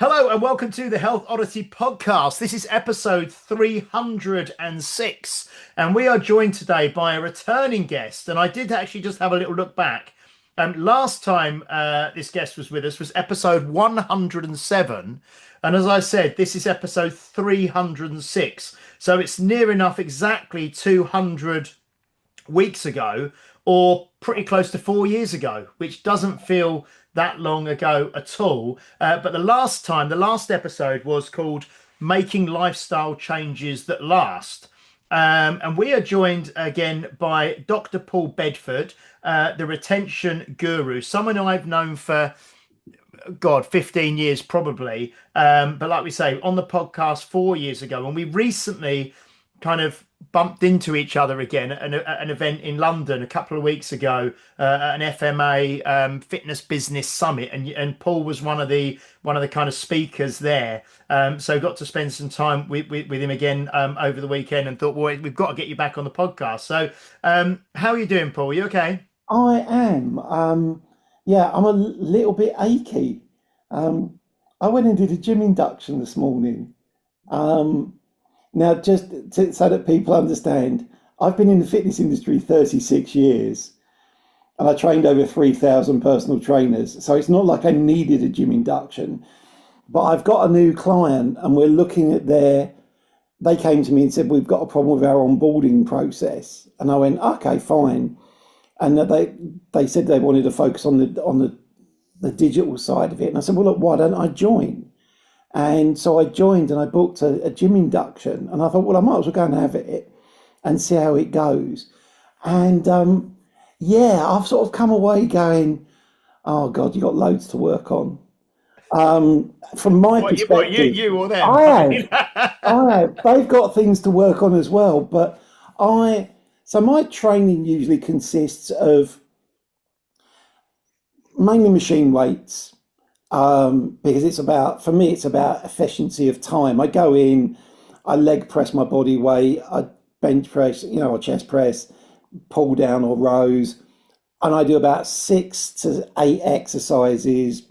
Hello and welcome to the Health Oddity podcast. This is episode 306, and we are joined today by a returning guest. And I did actually just have a little look back. Last time this guest was with us was episode 107. And as I said, this is episode 306. So it's near enough exactly 200 weeks ago, or pretty close to 4 years ago, which doesn't feel that long ago at all. But the last episode was called Making Lifestyle Changes That Last. And we are joined again by Dr. Paul Bedford, the retention guru, someone I've known for, God, 15 years probably. But like we say, on the podcast 4 years ago, and we recently kind of bumped into each other again at an event in London a couple of weeks ago, an FMA fitness business summit, and Paul was one of the kind of speakers there. So got to spend some time with him again over the weekend, and thought, well, we've got to get you back on the podcast. So how are you doing, Paul? You okay? I am. Yeah, I'm a little bit achy. Um, I went and did a gym induction this morning. Um, Now, so that people understand, I've been in the fitness industry 36 years and I trained over 3,000 personal trainers. So it's not like I needed a gym induction, but I've got a new client and we're looking at they came to me and said, we've got a problem with our onboarding process. And I went, okay, fine. And they said they wanted to focus on the digital side of it. And I said, well, look, why don't I join? And so I joined and I booked a gym induction. And I thought, well, I might as well go and have it and see how it goes. And yeah, I've sort of come away going, oh God, you got loads to work on. From my perspective, You or them? I I have, mean, I have. They've got things to work on as well. But so my training usually consists of mainly machine weights, because for me, it's about efficiency of time. I go in, I leg press my body weight, I bench press, or chest press, pull down or rows, and I do about 6 to 8 exercises.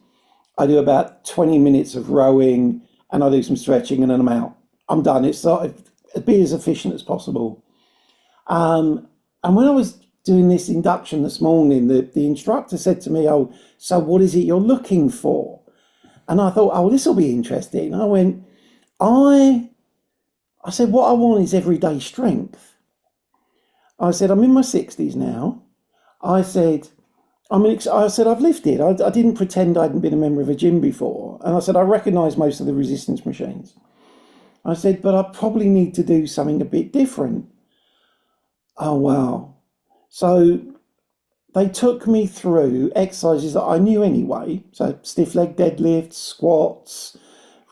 I do about 20 minutes of rowing, and I do some stretching, and then I'm out. I'm done. It's sort of be as efficient as possible. And when I was doing this induction this morning, the instructor said to me, "Oh, so what is it you're looking for?" And I thought, "Oh, this will be interesting." I went, I I said, "What I want is everyday strength." I said, "I'm in my 60s now." I said, I said, "I've lifted. I didn't pretend I hadn't been a member of a gym before." And I said, "I recognise most of the resistance machines." I said, "But I probably need to do something a bit different." Oh, wow. So they took me through exercises that I knew anyway. So stiff leg deadlifts, squats,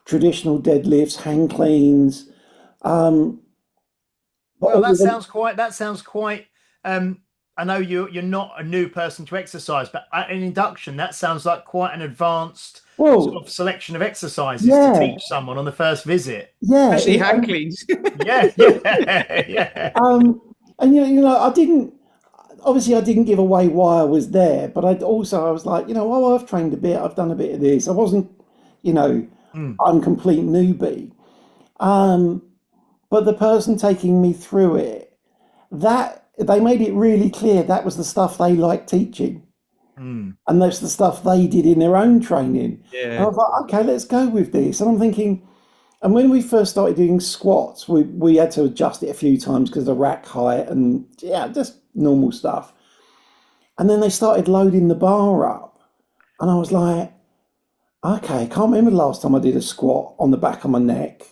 traditional deadlifts, hang cleans. Um, but well, all that of them, sounds quite. That sounds quite. Um, I know you're not a new person to exercise, but at an induction, that sounds like quite an advanced sort well, of selection of exercises to yeah, teach someone on the first visit. yeah. Especially hand cleans. Yeah, yeah, yeah. Um, and I didn't. Obviously, I didn't give away why I was there, but I was like, oh, I've trained a bit. I've done a bit of this. I wasn't, you know, Mm, I'm complete newbie. Um, but the person taking me through it, that they made it really clear that was the stuff they liked teaching, mm. and that's the stuff they did in their own training. And I Yeah. was like, okay, let's go with this. And I'm thinking, and when we first started doing squats, we had to adjust it a few times because of the rack height and yeah, just normal stuff. And then they started loading the bar up, and I was like, okay, I can't remember the last time I did a squat on the back of my neck.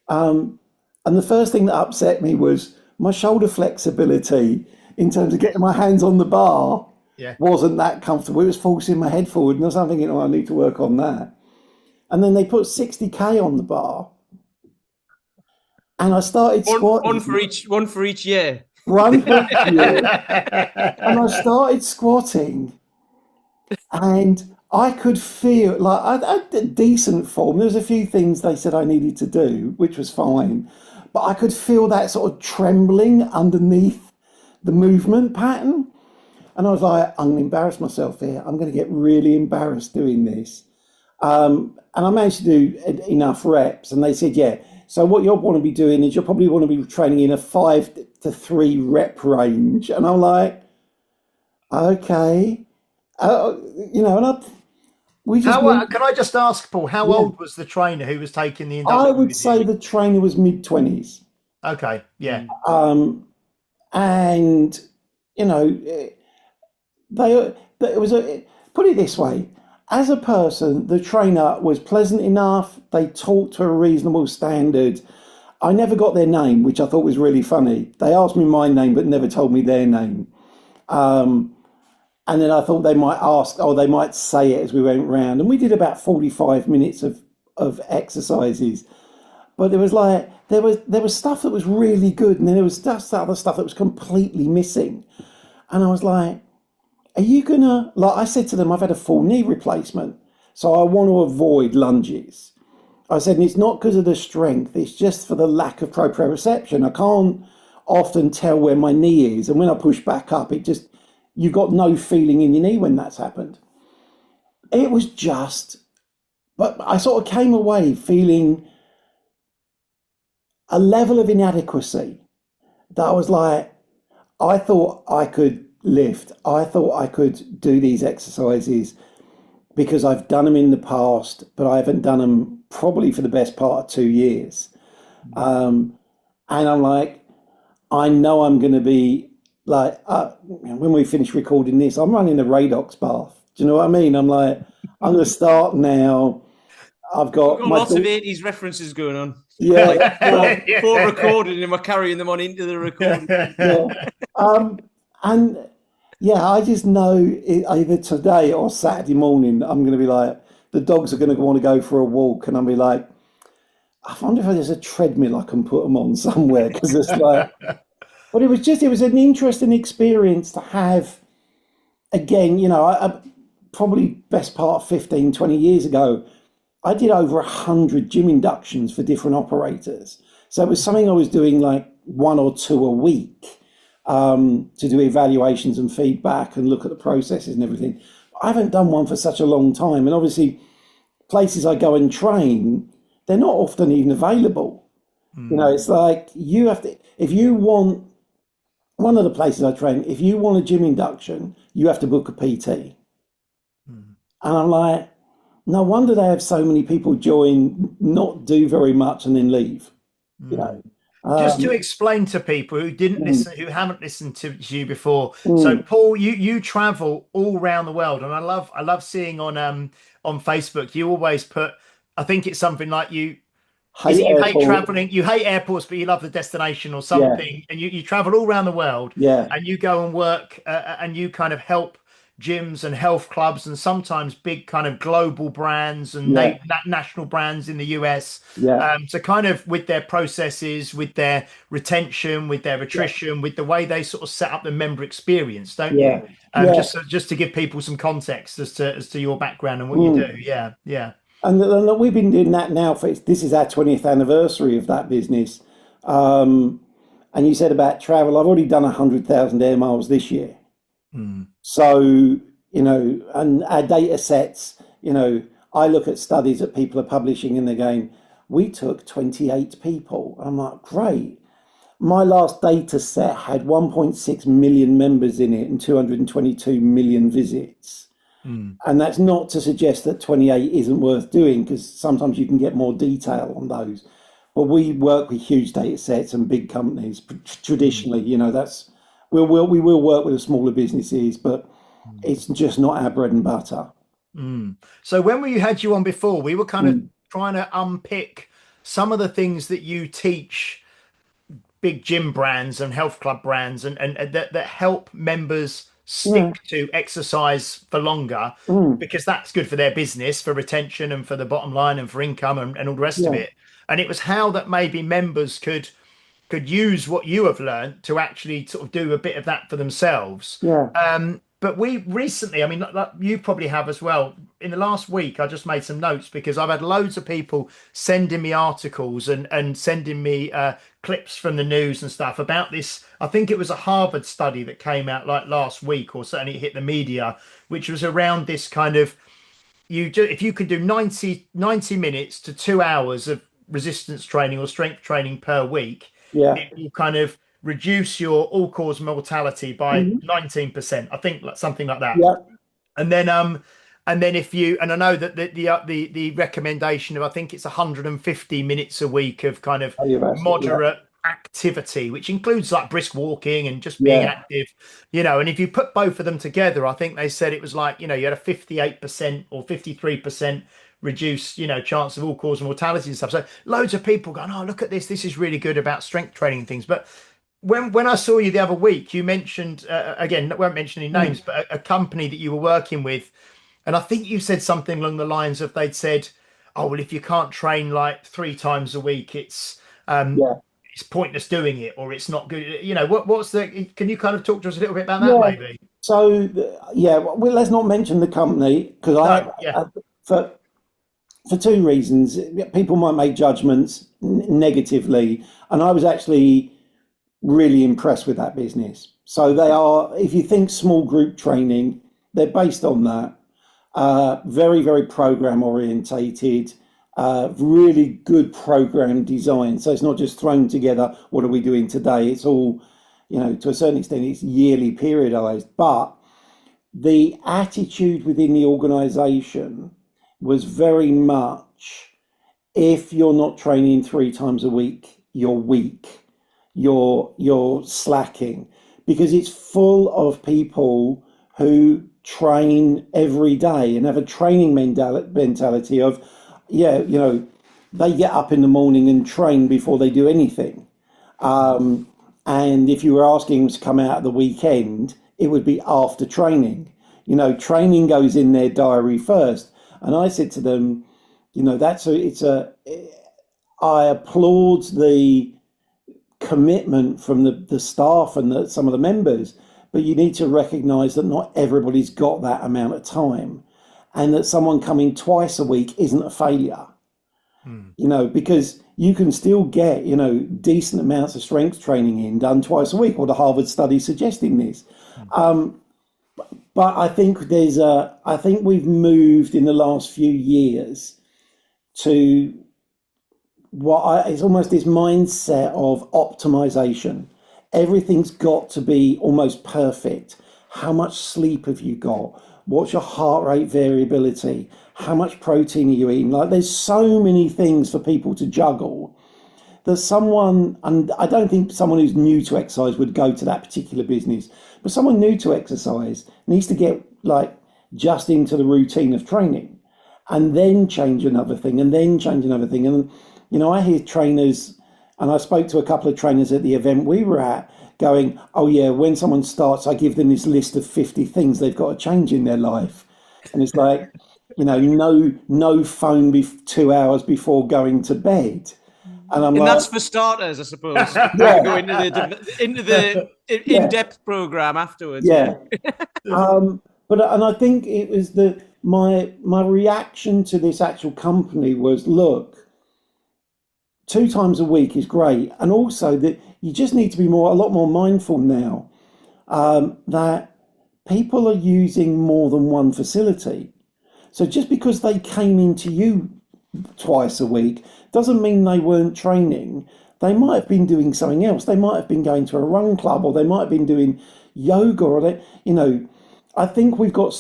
Um, and the first thing that upset me was my shoulder flexibility in terms of getting my hands on the bar Yeah. wasn't that comfortable. It was forcing my head forward, and I was thinking, oh, I need to work on that. And then they put 60K on the bar, and I started One squatting, for each year. one for each year, and I started squatting, and I could feel like I had a decent form. There was a few things they said I needed to do, which was fine, but I could feel that sort of trembling underneath the movement pattern. And I was like, I'm going to embarrass myself here. I'm going to get really embarrassed doing this. And I managed to do enough reps, and they said, yeah. So what you'll want to be doing is you'll probably want to be training in a 5 to 3 rep range. And I'm like, okay, uh, and we just How went. can I just ask, Paul? How Yeah, old was the trainer who was taking the I induction would with you? say the trainer was mid 20s. Okay, yeah. Mm. And you know, they it was a put it this way. As a person, the trainer was pleasant enough. They talked to a reasonable standard. I never got their name, which I thought was really funny. They asked me my name, but never told me their name. And then I thought they might ask, or they might say it as we went round. And we did about 45 minutes of exercises. But there was stuff that was really good, and then there was just other stuff that was completely missing. And I was like, are you gonna, like I said to them, I've had a full knee replacement, so I want to avoid lunges. I said, and it's not because of the strength, it's just for the lack of proprioception. I can't often tell where my knee is, and when I push back up, you've got no feeling in your knee when that's happened. It was just, but I sort of came away feeling a level of inadequacy that I was like, I thought I could lift, I thought I could do these exercises because I've done them in the past, but I haven't done them probably for the best part of 2 years. And I'm like, I know I'm going to be like, when we finish recording this, I'm running a Radox bath. Do you know what I mean? I'm like, I'm going to start now. I've We've got got my lots of daughter. 80s references going on. Yeah, Like before Yeah. recording, and we're carrying them on into the recording. yeah. Um, and yeah, I just know either today or Saturday morning, I'm going to be like, the dogs are going to want to go for a walk, and I'll be like, I wonder if there's a treadmill I can put them on somewhere because it's like, but it was an interesting experience to have again. Probably best part of 15, 20 years ago, I did over 100 gym inductions for different operators. So it was something I was doing like one or two a week to do evaluations and feedback and look at the processes and everything. I haven't done one for such a long time. And obviously, places I go and train, they're not often even available. Mm, It's like you have to, if you want, one of the places I train, if you want a gym induction, you have to book a PT. mm. And I'm like, no wonder they have so many people join, not do very much, and then leave. You Mm. know. Just to Um, explain to people who didn't mm, listen, who haven't listened to you before. So, mm. Paul, you travel all around the world, and I love seeing on Facebook. You always put, I think it's something like you. Is Hate it you hate airport. traveling? You hate airports, but you love the destination or Yeah, something, and you travel all around the world, yeah, and you go and work, and you kind of help gyms and health clubs, and sometimes big kind of global brands and yeah, national brands in the US, yeah, to kind of with their processes, with their retention, with their yeah, attrition, with the way they sort of set up the member experience, don't you? yeah, yeah. Just to give people some context as to your background and what you do. Mm. Yeah, yeah. And we've been doing that now for this is our 20th anniversary of that business. Um, and you said about travel, I've already done 100,000 air miles this year. Mm, So, and our data sets, I look at studies that people are publishing and they're going, we took 28 people. I'm like, great. My last data set had 1.6 million members in it and 222 million visits. mm. And that's not to suggest that 28 isn't worth doing because sometimes you can get more detail on those. But we work with huge data sets and big companies Mm. traditionally. We will work with the smaller businesses, but Mm. it's just not our bread and butter. Mm. So when we had you on before, we were kind of Mm. trying to unpick some of the things that you teach big gym brands and health club brands and that help members Yeah. stick to exercise for longer Mm. because that's good for their business, for retention and for the bottom line and for income and all the rest of Yeah. it. And it was how that maybe members could use what you have learned to actually sort of do a bit of that for themselves. Yeah. But we recently, I mean, like you probably have as well. In the last week, I just made some notes because I've had loads of people sending me articles and sending me clips from the news and stuff about this. I think it was a Harvard study that came out like last week, or certainly it hit the media, which was around this kind of if you could do 90 minutes to 2 hours of resistance training or strength training per week, Yeah. it will kind of reduce your all-cause mortality by Mhm. 19%. I think something like that. Yeah. And then if you, and I know that the recommendation of, I think it's 150 minutes a week of kind of Cardiovascular. Yeah. moderate activity, which includes like brisk walking and just being Yeah. active, and if you put both of them together, I think they said it was like, you had a 58% or 53% reduced, chance of all cause mortality and stuff. So loads of people going, oh, look at this is really good about strength training and things. But when I saw you the other week, you mentioned again, won't mention any names, Mm. but a company that you were working with, and I think you said something along the lines of they'd said, "Oh well, if you can't train like 3 times a week, Yeah. it's pointless doing it, or it's not good." What's the? Can you kind of talk to us a little bit about that, Yeah. maybe? So, yeah, well, let's not mention the company because No, yeah, for two reasons. People might make judgments negatively, and I was actually really impressed with that business. So they are, if you think small group training, they're based on that. Very, very program orientated, really good program design. So it's not just thrown together, what are we doing today? It's all, to a certain extent, it's yearly periodized. But the attitude within the organization was very much, if you're not training 3 times a week, you're weak, you're slacking, because it's full of people who train every day and have a training mentality of, yeah, they get up in the morning and train before they do anything. And if you were asking them to come out at the weekend, it would be after training. Training goes in their diary first. And I said to them, I applaud the commitment from the staff and some of the members, but you need to recognize that not everybody's got that amount of time, and that someone coming twice a week isn't a failure. Hmm. Because you can still get, decent amounts of strength training done twice a week, or the Harvard study suggesting this. But I think I think we've moved in the last few years to it's almost this mindset of optimization. Everything's got to be almost perfect. How much sleep have you got? What's your heart rate variability? How much protein are you eating? Like, there's so many things for people to juggle that and I don't think someone who's new to exercise would go to that particular business, but someone new to exercise needs to get like just into the routine of training and then change another thing and then change another thing. And, I hear trainers, and I spoke to a couple of trainers at the event we were at, going, oh yeah, when someone starts, I give them this list of 50 things they've got to change in their life. And it's like, no phone 2 hours before going to bed. And I'm And like, that's for starters, I suppose, before you yeah, go into the yeah, in-depth program afterwards. Yeah. yeah. And I think it was my reaction to this actual company was, look, 2 times a week is great, and also that you just need to be a lot more mindful now, that people are using more than one facility. So just because they came into you twice a week doesn't mean they weren't training. They might have been doing something else. They might have been going to a run club, or they might have been doing yoga, or I think we've got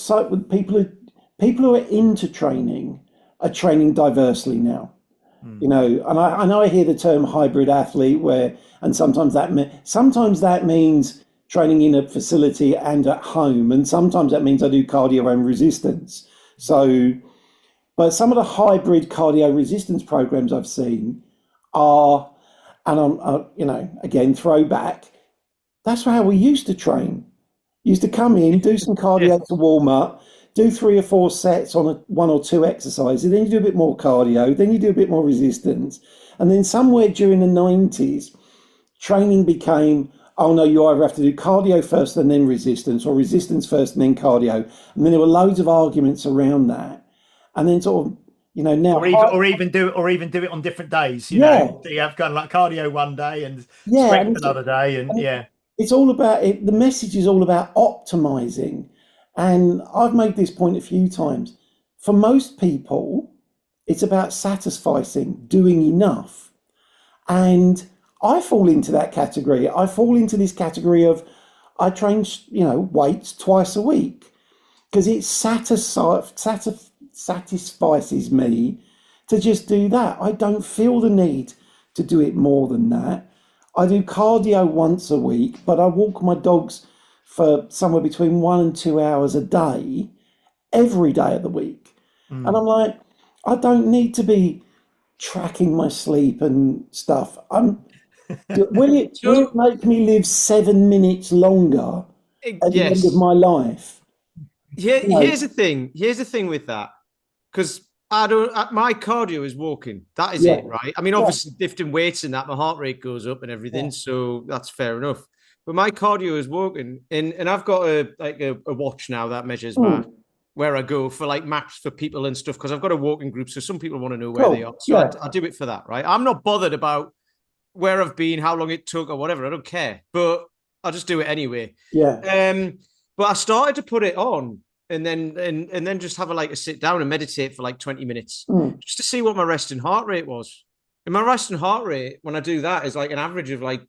people who are into training are training diversely now. Hmm. And I know I hear the term hybrid athlete, and sometimes that means training in a facility and at home, and sometimes that means I do cardio and resistance. So, but some of the hybrid cardio resistance programs I've seen are, and again, throwback. That's how we used to train. Used to come in, do some Yeah. cardio to warm up, do 3 or 4 sets on 1 or 2 exercises, then you do a bit more cardio, then you do a bit more resistance. And then somewhere during the 90s, training became, oh no, you either have to do cardio first and then resistance, or resistance first and then cardio. And then there were loads of arguments around that. And then sort of, now, Or even do it on different days. yeah, So you have kind of like cardio one day and yeah. strength another day, and And yeah. it's all about it. The message is all about optimizing. And I've made this point a few times. for most people, it's about satisficing, doing enough. And I fall into that category. I fall into this category of I train, weights twice a week because it satisfies me to just do that. I don't feel the need to do it more than that. I do cardio once a week, but I walk my dogs for somewhere between 1 and 2 hours a day, every day of the week. And I'm like, I don't need to be tracking my sleep and stuff. Will it make me live 7 minutes longer at the end of Yes. my life? Here's the thing. Here's the thing with that, because I don't. My cardio is walking. That is Yeah, it, right? I mean, yeah, obviously lifting weights and that, my heart rate goes up and everything, yeah. so that's fair enough. But my cardio is walking, and I've got a watch now that measures my Mm, where I go for like maps for people and stuff, because I've got a walking group, so some people want to know where they are. cool. So Yeah, I do it for that, right? I'm not bothered about where I've been, how long it took, or whatever. I don't care, but I'll just do it anyway. yeah. But I started to put it on and then just have a sit down and meditate for like 20 minutes Mm, just to see what my resting heart rate was. And my resting heart rate when I do that is like an average of like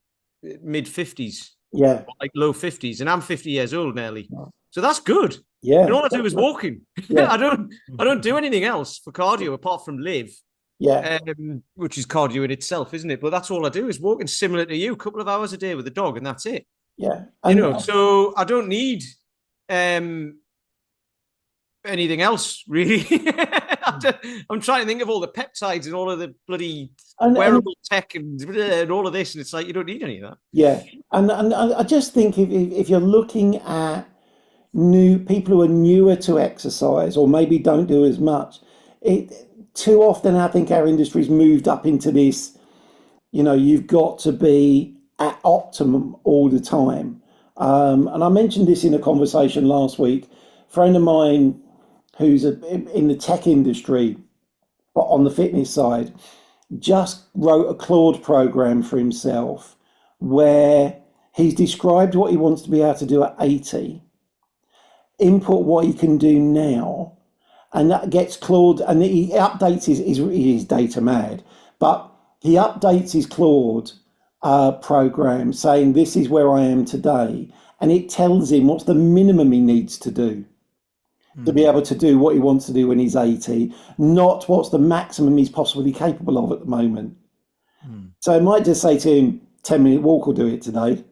mid 50s, yeah, like low 50s, and I'm 50 years old nearly. So that's good. And yeah, all I do is walking. yeah, I don't do anything else for cardio apart from live, yeah. which is cardio in itself, isn't it? But that's all I do is walking, similar to you, a couple of hours a day with the dog, and that's it. Yeah. And So I don't need um anything else really. I'm trying to think of all the peptides and all of the bloody and wearable tech and all of this, and it's like you don't need any of that. yeah, and I just think if you're looking at new people who are newer to exercise or maybe don't do as much, it too often I think our industry's moved up into this, you've got to be at optimum all the time. And I mentioned this in a conversation last week. A friend of mine who's in the tech industry, but on the fitness side, just wrote a Claude program for himself where he's described what he wants to be able to do at 80, input what he can do now, and that gets Claude, and he updates his data mad, but he updates his Claude program saying this is where I am today, and it tells him what's the minimum he needs to do to be able to do what he wants to do when he's 80, not what's the maximum he's possibly capable of at the moment. So I might just say to him, 10-minute walk will do it today,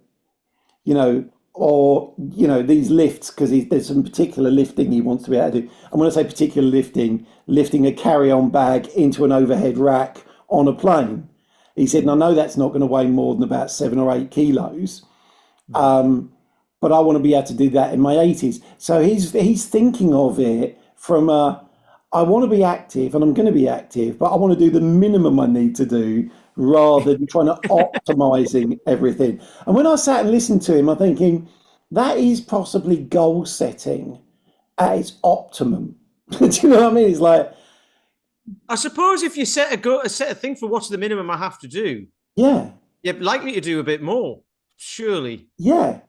or, these lifts, because there's some particular lifting he wants to be able to do. And when I say particular lifting a carry-on bag into an overhead rack on a plane. He said, and I know that's not going to weigh more than about 7 or 8 kilos. But I want to be able to do that in my 80s. So he's thinking of it from I want to be active and I'm going to be active, but I want to do the minimum I need to do rather than trying to optimizing everything. And when I sat and listened to him, I'm thinking that is possibly goal setting at its optimum. Do you know what I mean? It's like, I suppose if you set a thing for what's the minimum I have to do, yeah, you're likely to do a bit more, surely. yeah.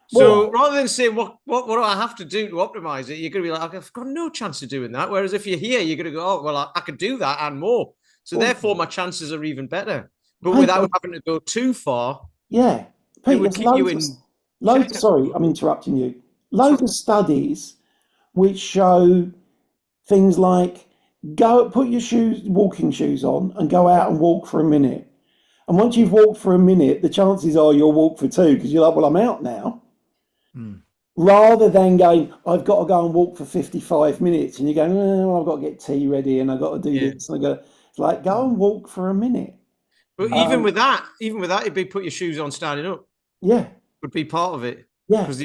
So Well, rather than saying what do I have to do to optimize it, you're going to be like, I've got no chance of doing that. Whereas if you're here, you're going to go, oh well, I could do that and more. So well, therefore, my chances are even better. But Pete, without having to go too far, yeah, it Pete, would there's keep you in check. loads. Sorry, I'm interrupting you. That's Loads right. of studies which show things like go put your walking shoes on, and go out and walk for a minute. And once you've walked for a minute, the chances are you'll walk for two because you're like, well, I'm out now. Rather than going, I've got to go and walk for 55 minutes, and you're going, oh, I've got to get tea ready, and I've got to do Yeah. this, and I go, it's like go and walk for a minute. But even with that, it'd be put your shoes on standing up Yeah, would be part of it. yeah, Because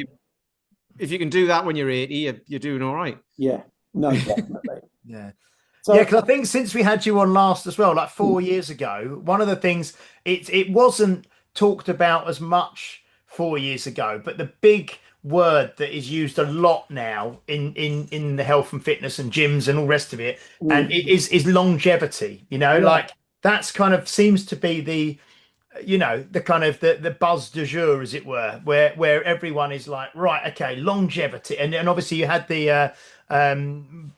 if you can do that when you're 80, you're doing all right. yeah. No, definitely. Yeah. Yeah, So, because I think since we had you on last as well, like 4 years ago, one of the things it wasn't talked about as much 4 years ago, but the big word that is used a lot now in the health and fitness and gyms and all the rest of it, and mm, it is longevity. yeah, Like that's kind of seems to be the kind of the buzz du jour, as it were, where everyone is like, right, okay, longevity, and obviously you had the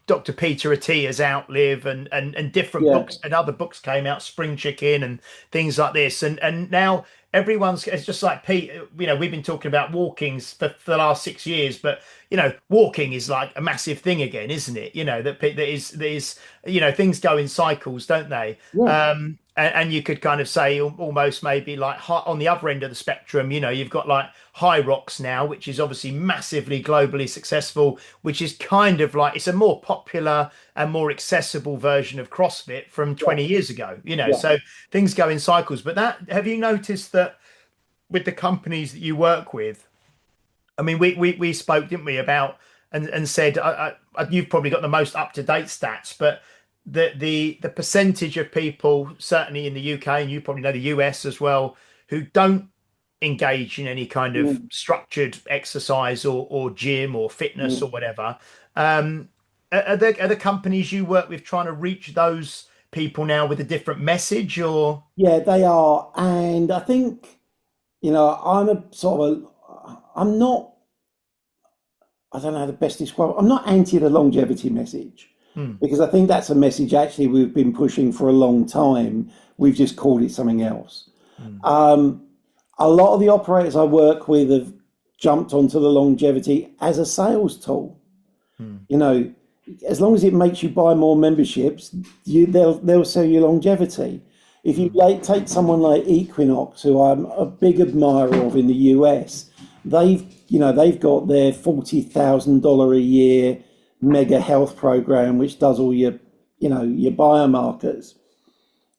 Dr. Peter Attia's Outlive, and different Yeah, books and other books came out, Spring Chicken and things like this, and now everyone's, it's just like Pete, we've been talking about walkings for the last 6 years, but walking is like a massive thing again, isn't it? That is things go in cycles, don't they? yeah, And you could kind of say almost maybe like on the other end of the spectrum, you've got like High Rocks now, which is obviously massively globally successful, which is kind of like, it's a more popular and more accessible version of CrossFit from yeah, 20 years ago. yeah. So things go in cycles. But have you noticed that with the companies that you work with? I mean, we spoke, didn't we, about and said you've probably got the most up to date stats, but the percentage of people, certainly in the UK, and you probably know the US as well, who don't engage in any kind of Mm, structured exercise or gym or fitness or mm. whatever. Um, are the companies you work with trying to reach those people now with a different message, or? Yeah, they are. And I think, I'm not, I don't know how to best describe it. I'm not anti the longevity message Hmm, because I think that's a message actually we've been pushing for a long time. We've just called it something else. hmm, Um, a lot of the operators I work with have jumped onto the longevity as a sales tool. hmm, You know, as long as it makes you buy more memberships, they'll sell you longevity. If you hmm, like take someone like Equinox, who I'm a big admirer of in the US, they've got their $40,000 a year mega health program, which does all your biomarkers.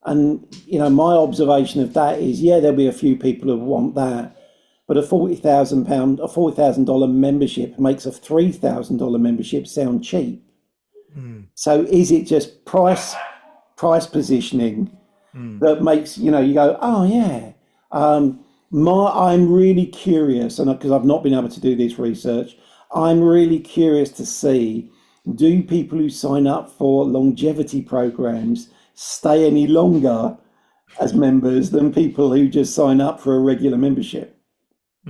And my observation of that is, yeah, there'll be a few people who want that, but a $40,000 membership makes a $3,000 membership sound cheap. hmm, So is it just price positioning hmm, that makes you go, oh yeah? I'm really curious, and because I've not been able to do this research, I'm really curious to see, do people who sign up for longevity programs stay any longer as members than people who just sign up for a regular membership?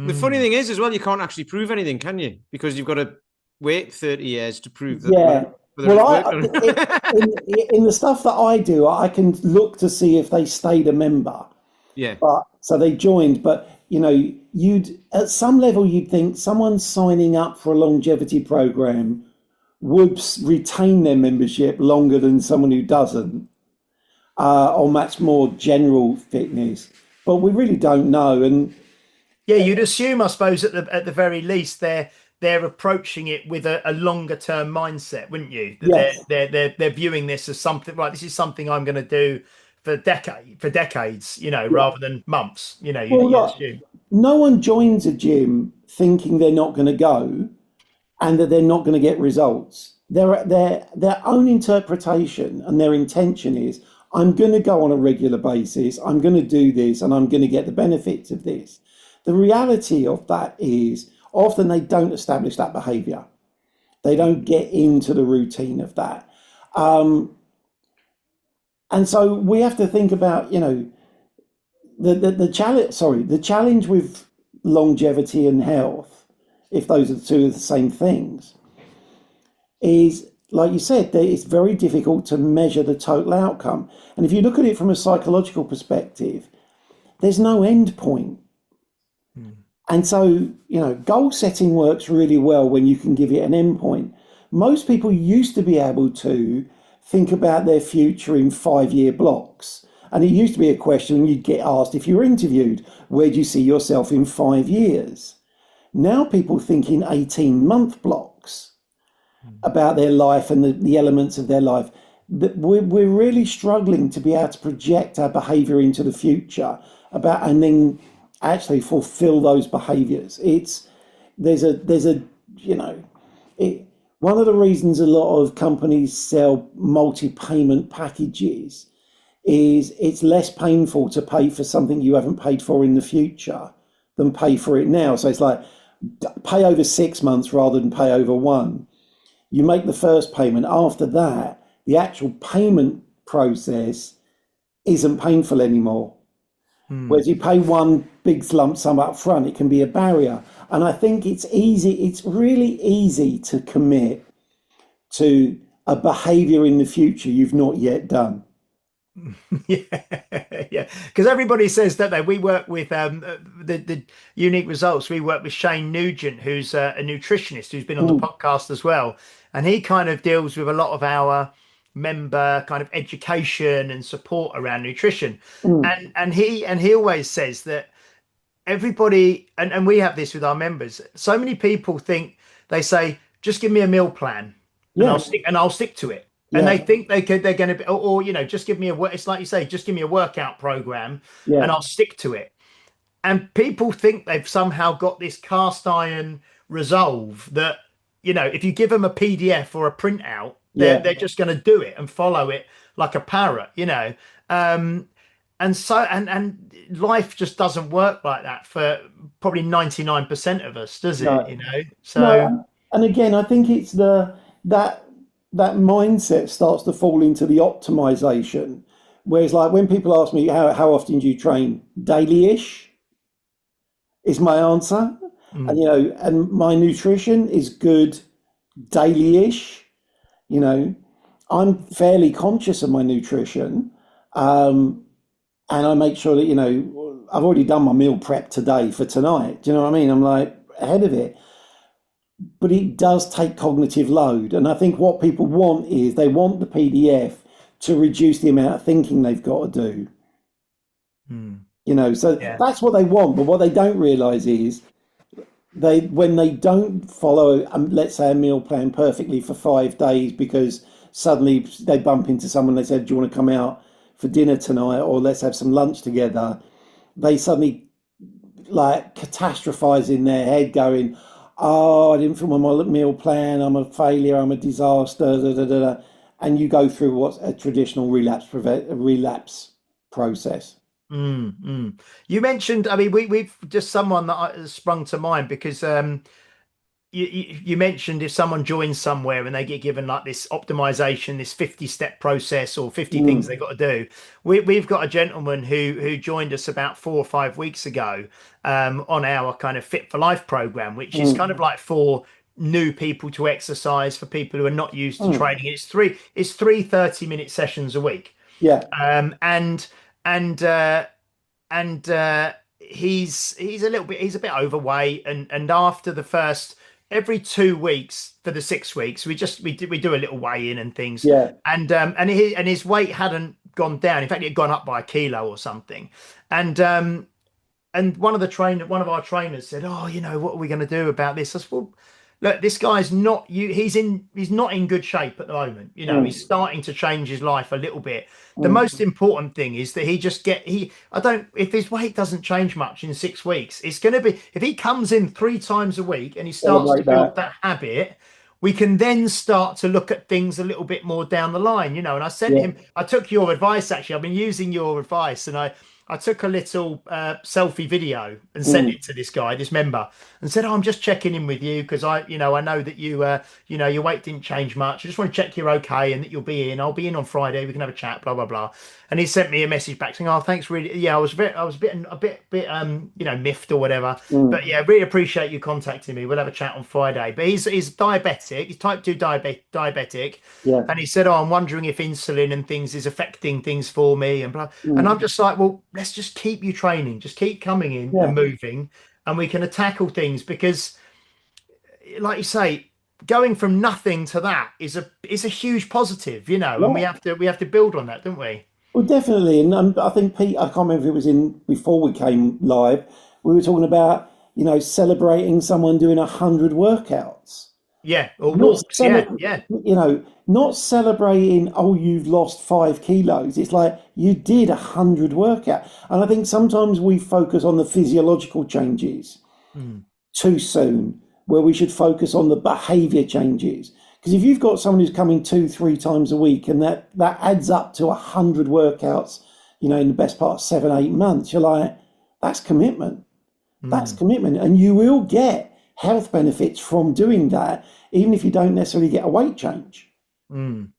The funny hmm. thing is, as well, you can't actually prove anything, can you? Because you've got to wait 30 years to prove that Yeah. whether Well, it worked or in, not. in the stuff that I do, I can look to see if they stayed a member. Yeah. But so they joined, but you'd at some level you'd think someone signing up for a longevity program would retain their membership longer than someone who doesn't, or much more general fitness. But we really don't know. And Yeah, you'd assume, I suppose, at the very least, they're approaching it with a longer term mindset, wouldn't you? That they're yes, they're they're they're viewing this as something, right? This is something I'm going to do for decades, yeah. rather than months. You'd, Well, you'd look, assume. no one joins a gym thinking they're not going to go and that they're not going to get results. Their own interpretation and their intention is, I'm going to go on a regular basis, I'm going to do this, and I'm going to get the benefits of this. The reality of that is often they don't establish that behavior. They don't get into the routine of that. Um, and so we have to think about, the challenge, sorry, the challenge with longevity and health, if those are two of the same things, is like you said, that it's very difficult to measure the total outcome. And if you look at it from a psychological perspective, there's no end point. Mm, And so, goal setting works really well when you can give it an end point. Most people used to be able to think about their future in 5 year blocks. And it used to be a question you'd get asked if you were interviewed, where do you see yourself in 5 years? Now people think in 18-month blocks mm, about their life and the elements of their life. That we're really struggling to be able to project our behavior into the future and then actually fulfill those behaviors. There's a you know it, one of the reasons a lot of companies sell multi-payment packages is it's less painful to pay for something you haven't paid for in the future than pay for it now. So it's like pay over 6 months rather than pay over one. You make the first payment. After that, the actual payment process isn't painful anymore. Mm. Whereas you pay one big lump sum up front, it can be a barrier. And I think it's really easy to commit to a behavior in the future you've not yet done. Yeah, yeah. Because everybody says that they. We work with the unique results. We work with Shane Nugent, who's a nutritionist who's been on the Mm, podcast as well, and he kind of deals with a lot of our member kind of education and support around nutrition. mm, And he always says that everybody, and we have this with our members. So many people think, they say, just give me a meal plan and yeah, I'll stick to it. And yeah, they think they're going to be, or just give me a work. It's like you say, just give me a workout program and yeah, I'll stick to it. And people think they've somehow got this cast iron resolve that, if you give them a PDF or a printout, they're yeah. they're just going to do it and follow it like a parrot. Um, and so and life just doesn't work like that for probably 99% of us, does it? No, So no. And again, I think it's that that mindset starts to fall into the optimization. Whereas, like when people ask me how often do you train, daily-ish is my answer. And mm, and my nutrition is good daily-ish. You know, I'm fairly conscious of my nutrition. Um, and I make sure that, I've already done my meal prep today for tonight. Do you know what I mean? I'm like ahead of it. But it does take cognitive load. And I think what people want is they want the PDF to reduce the amount of thinking they've got to do. mm, So yeah. that's what they want. But what they don't realize is when they don't follow, let's say, a meal plan perfectly for 5 days because suddenly they bump into someone, they said, do you want to come out for dinner tonight or let's have some lunch together? They suddenly like catastrophize in their head going, oh, I didn't follow my meal plan, I'm a failure, I'm a disaster, da, da, da, da. And you go through what's a traditional relapse process. You mentioned, I mean, we've just someone that sprung to mind because you mentioned if someone joins somewhere and they get given like this optimization, this 50-step process or 50 things Mm, they got to do. We've got a gentleman who joined us about 4 or 5 weeks ago on our kind of Fit for Life program, which is kind mm, of like for new people to exercise, for people who are not used to mm. training. It's three 30-minute sessions a week. Yeah, Um, and and uh, and he's a bit overweight, and after the first every 2 weeks for the 6 weeks we do a little weigh in and things, yeah, and his weight hadn't gone down. In fact, it had gone up by a kilo or something. And um and one of our trainers said, oh, what are we going to do about this? I said, well, look, this guy's not you he's not in good shape at the moment. He's mm, starting to change his life a little bit. The most mm. important thing is that he just get he I don't if his weight doesn't change much in 6 weeks, it's going to be, if he comes in 3 times a week and he starts to Celebrate build that. that habit, we can then start to look at things a little bit more down the line. And Yeah. I took your advice, actually. I've been using your advice, and I took a little selfie video and sent Mm, it to this guy, this member, and said, "Oh, I'm just checking in with you because I know that your weight didn't change much. I just want to check you're okay and that you'll be in. I'll be in on Friday. We can have a chat, blah blah blah." And he sent me a message back saying, "Oh, thanks, really. Yeah, I was a bit miffed or whatever. mm. But yeah, really appreciate you contacting me. We'll have a chat on Friday." But he's diabetic. He's type 2 diabetic. Yeah. And he said, "Oh, I'm wondering if insulin and things is affecting things for me and blah." And I'm Mm. just like, "Well, let's just keep you training. Just keep coming in and Yeah. moving, and we can tackle things because, like you say, going from nothing to that is a huge positive, and we Yeah. have to build on that, don't we?" Well, definitely. And I think Pete, I can't remember if it was in before we came live, we were talking about, celebrating someone doing 100 workouts. Yeah, or Not walks. Yeah, cele- yeah. not celebrating, oh, you've lost 5 kilos. It's like you did 100 workout. And I think sometimes we focus on the physiological changes Mm, too soon, where we should focus on the behavior changes. Because if you've got someone who's coming 2, 3 times a week and that adds up to 100 workouts, in the best part of 7, 8 months, you're like, that's commitment. That's mm, commitment. And you will get health benefits from doing that, even if you don't necessarily get a weight change. mm.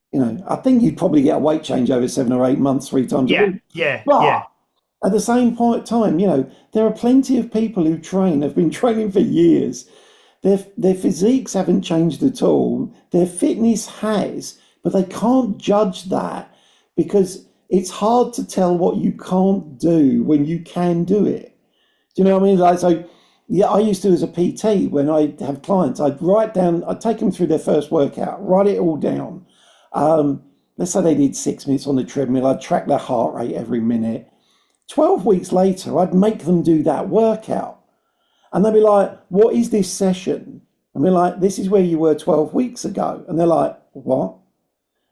I think you'd probably get a weight change over 7 or 8 months, 3 times a Yeah, week. yeah, But yeah. At the same point time, there are plenty of people who train, have been training for years. Their physiques haven't changed at all. Their fitness has, but they can't judge that because it's hard to tell what you can't do when you can do it. Do you know what I mean? Like, so, yeah, I used to as a PT when I have clients, I'd take them through their first workout, write it all down. Let's say they did 6 minutes on the treadmill. I'd track their heart rate every minute. 12 weeks later, I'd make them do that workout. And they'd be like, what is this session? And we're like, this is where you were 12 weeks ago. And they're like, what?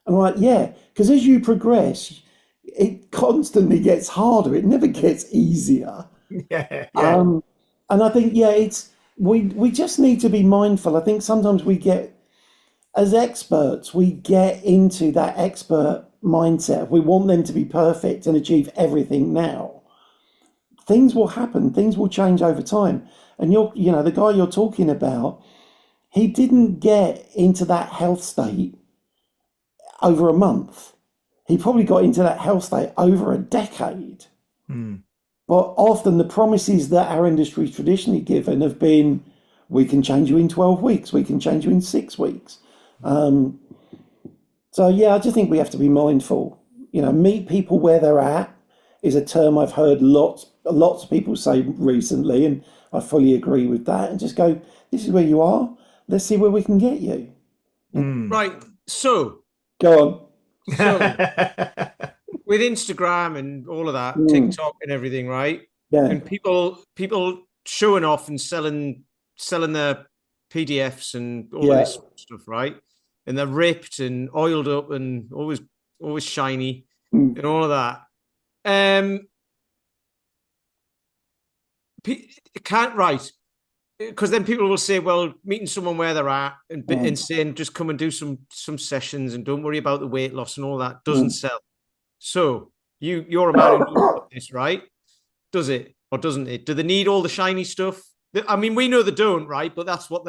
And I'm like, yeah, because as you progress, it constantly gets harder. It never gets easier. Yeah, yeah. Um, and I think, yeah, we just need to be mindful. I think sometimes as experts, we get into that expert mindset. We want them to be perfect and achieve everything now. Things will happen, things will change over time. And the guy you're talking about, he didn't get into that health state over a month. He probably got into that health state over a decade. Mm. But often the promises that our industry's traditionally given have been, we can change you in 12 weeks, we can change you in 6 weeks. So yeah, I just think we have to be mindful. Meet people where they're at is a term I've heard lots of people say recently, and I fully agree with that. And just go, this is where you are. Let's see where we can get you. Mm. Right. So, Go on. so with Instagram and all of that, Mm, TikTok and everything, right? yeah, And people showing off and selling their PDFs and all of yeah. this stuff, right? And they're ripped and oiled up and always shiny Mm, and all of that. Um, can't write because then people will say, well, meeting someone where they're at and mm, saying just come and do some sessions and don't worry about the weight loss and all that doesn't mm. sell. So you're a man who knows about this, right? Does it or doesn't it? Do they need all the shiny stuff? I mean, we know they don't, right? But that's what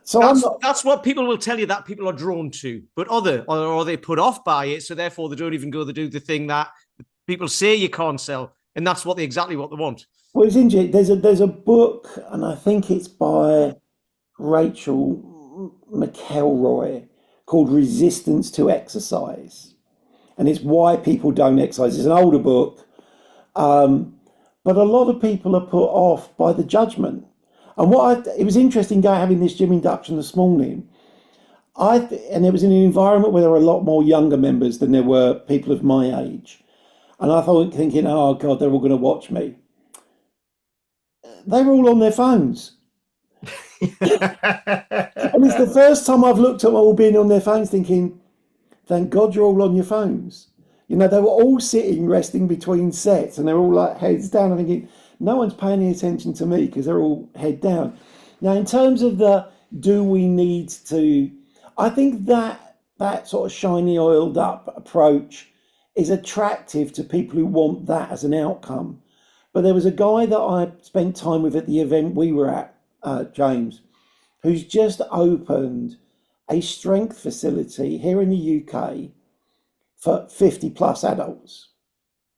So I'm not. that's what people will tell you that people are drawn to. But or they put off by it, so therefore they don't even go to do the thing that people say you can't sell, and that's exactly what they want. Well, it's interesting. There's a book, and I think it's by Rachel McElroy called "Resistance to Exercise," and it's why people don't exercise. It's an older book, but a lot of people are put off by the judgment. And it was interesting going having this gym induction this morning. And it was in an environment where there were a lot more younger members than there were people of my age. And I thought, thinking, oh God, they're all going to watch me. They were all on their phones. And it's the first time I've looked at them all being on their phones thinking, thank God you're all on your phones. They were all sitting, resting between sets, and they're all like heads down. I'm thinking, no one's paying any attention to me because they're all head down. Now, in terms of do we need to, I think that sort of shiny, oiled up approach is attractive to people who want that as an outcome. But there was a guy that I spent time with at the event we were at, James, who's just opened a strength facility here in the UK for 50 plus adults.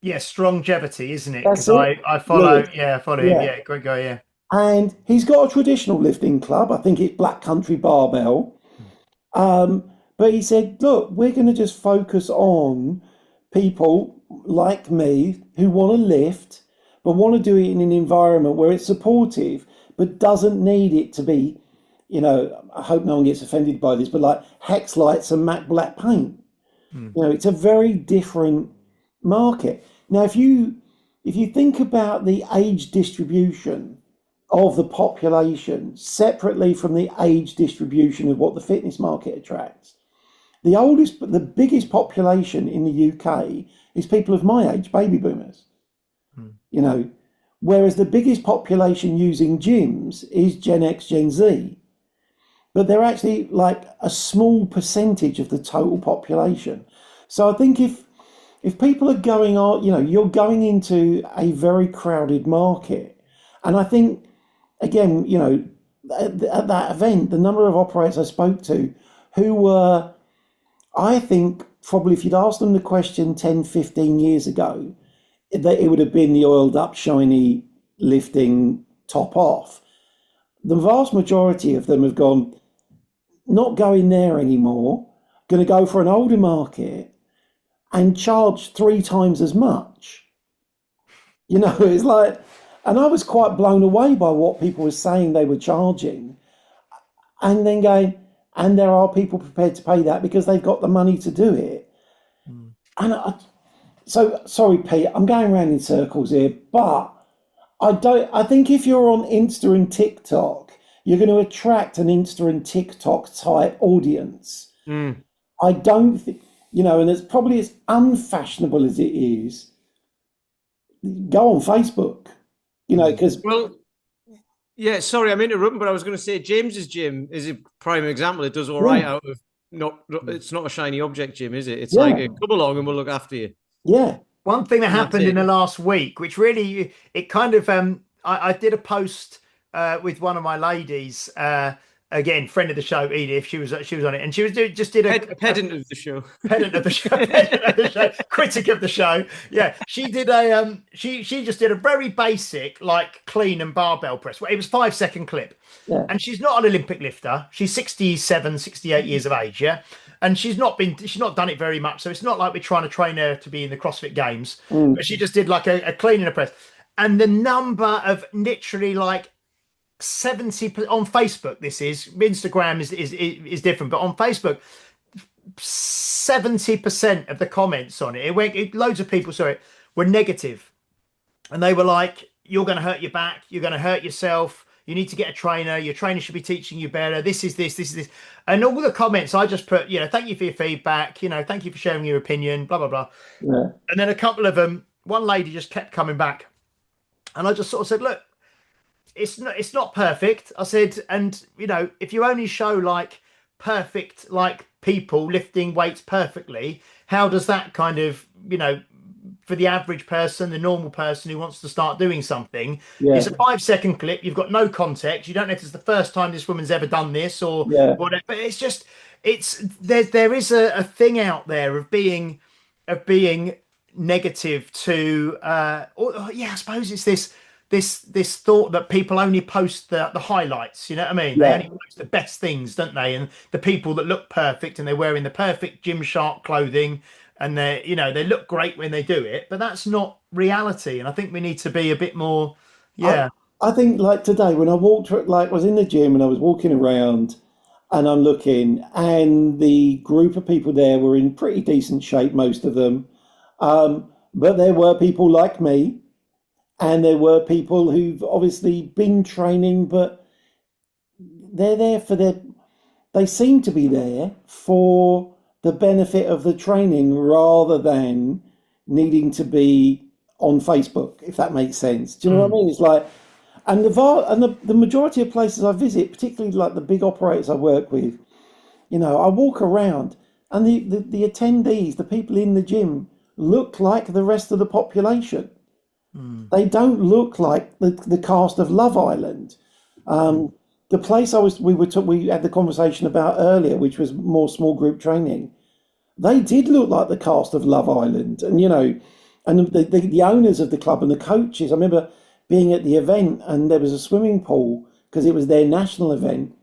Yeah, Strongevity, isn't it? That's Because it. I follow, Lewis. yeah, I follow him. Yeah. Yeah, great guy. Yeah. And he's got a traditional lifting club. I think it's Black Country Barbell. But he said, look, we're going to just focus on people like me who want to lift, but want to do it in an environment where it's supportive, but doesn't need it to be, I hope no one gets offended by this, but like hex lights and matte black paint. Mm. It's a very different market. Now, if you think about the age distribution of the population separately from the age distribution of what the fitness market attracts, the biggest population in the UK is people of my age, baby boomers. Mm. Whereas the biggest population using gyms is Gen X, Gen Z. But they're actually like a small percentage of the total population. So I think if people are going on, you're going into a very crowded market. And I think, again, at that event, the number of operators I spoke to who were, I think, probably if you'd asked them the question 10, 15 years ago, it would have been the oiled up, shiny, lifting top off. The vast majority of them have gone, not going there anymore, going to go for an older market and charge 3 times as much. You know, it's like, and I was quite blown away by what people were saying they were charging, and then going, and there are people prepared to pay that because they've got the money to do it. Mm. And so, sorry, Pete, I'm going around in circles here, but I think if you're on Insta and TikTok, you're going to attract an Insta and TikTok type audience. Mm. I don't think, and it's probably as unfashionable as it is, go on Facebook, because Well, yeah, sorry, I'm interrupting, but I was going to say James's gym is a prime example. It does all right yeah, out of it's not a shiny object gym, is it? It's like yeah, come along and we'll look after you. yeah, One thing that And that's happened in it. the last week, which really it kind of I did a post with one of my ladies, again, friend of the show, Edith. She was on it, and she was just did a Pedant of the show. pedant of the show, pedant of the show, critic of the show. Yeah, she did a she just did a very basic like clean and barbell press. Well, it was 5 second clip, yeah, and she's not an Olympic lifter. She's 67, 68 years of age. Yeah, and she's not done it very much. So it's not like we're trying to train her to be in the CrossFit Games, mm, but she just did like a clean and a press, and the number of literally like 70 on Facebook. This is Instagram is different, but on Facebook 70% of the comments on loads of people saw it were negative, and they were like, you're going to hurt your back, you're going to hurt yourself, you need to get a trainer, your trainer should be teaching you better, this is this. And all the comments I just put, thank you for your feedback, thank you for sharing your opinion, blah blah blah. yeah, And then a couple of them, one lady just kept coming back, and I just sort of said, look, it's not perfect. I said, and if you only show like perfect like people lifting weights perfectly, how does that kind of for the average person, the normal person who wants to start doing something, it's yeah, a 5 second clip, you've got no context, you don't know if it's the first time this woman's ever done this or yeah. whatever. But there is a thing out there of being negative to yeah, I suppose it's this thought that people only post the highlights, you know what I mean? They Yeah, only post the best things, don't they? And the people that look perfect and they're wearing the perfect Gymshark clothing and they look great when they do it, but that's not reality. And I think we need to be a bit more, I yeah. I think like today when I walked like was in the gym and I was walking around and I'm looking and the group of people there were in pretty decent shape, most of them. But there were people like me and there were people who've obviously been training, but they're there for they seem to be there for the benefit of the training rather than needing to be on Facebook, if that makes sense. Do you know what I Mm, mean? It's like, and the majority of places I visit, particularly like the big operators I work with, I walk around and the attendees, the people in the gym, look like the rest of the population. mm, They don't look like the cast of Love Island. mm. The place we had the conversation about earlier, which was more small group training, they did look like the cast of Love Island, and the owners of the club and the coaches. I remember being at the event, and there was a swimming pool because it was their national event,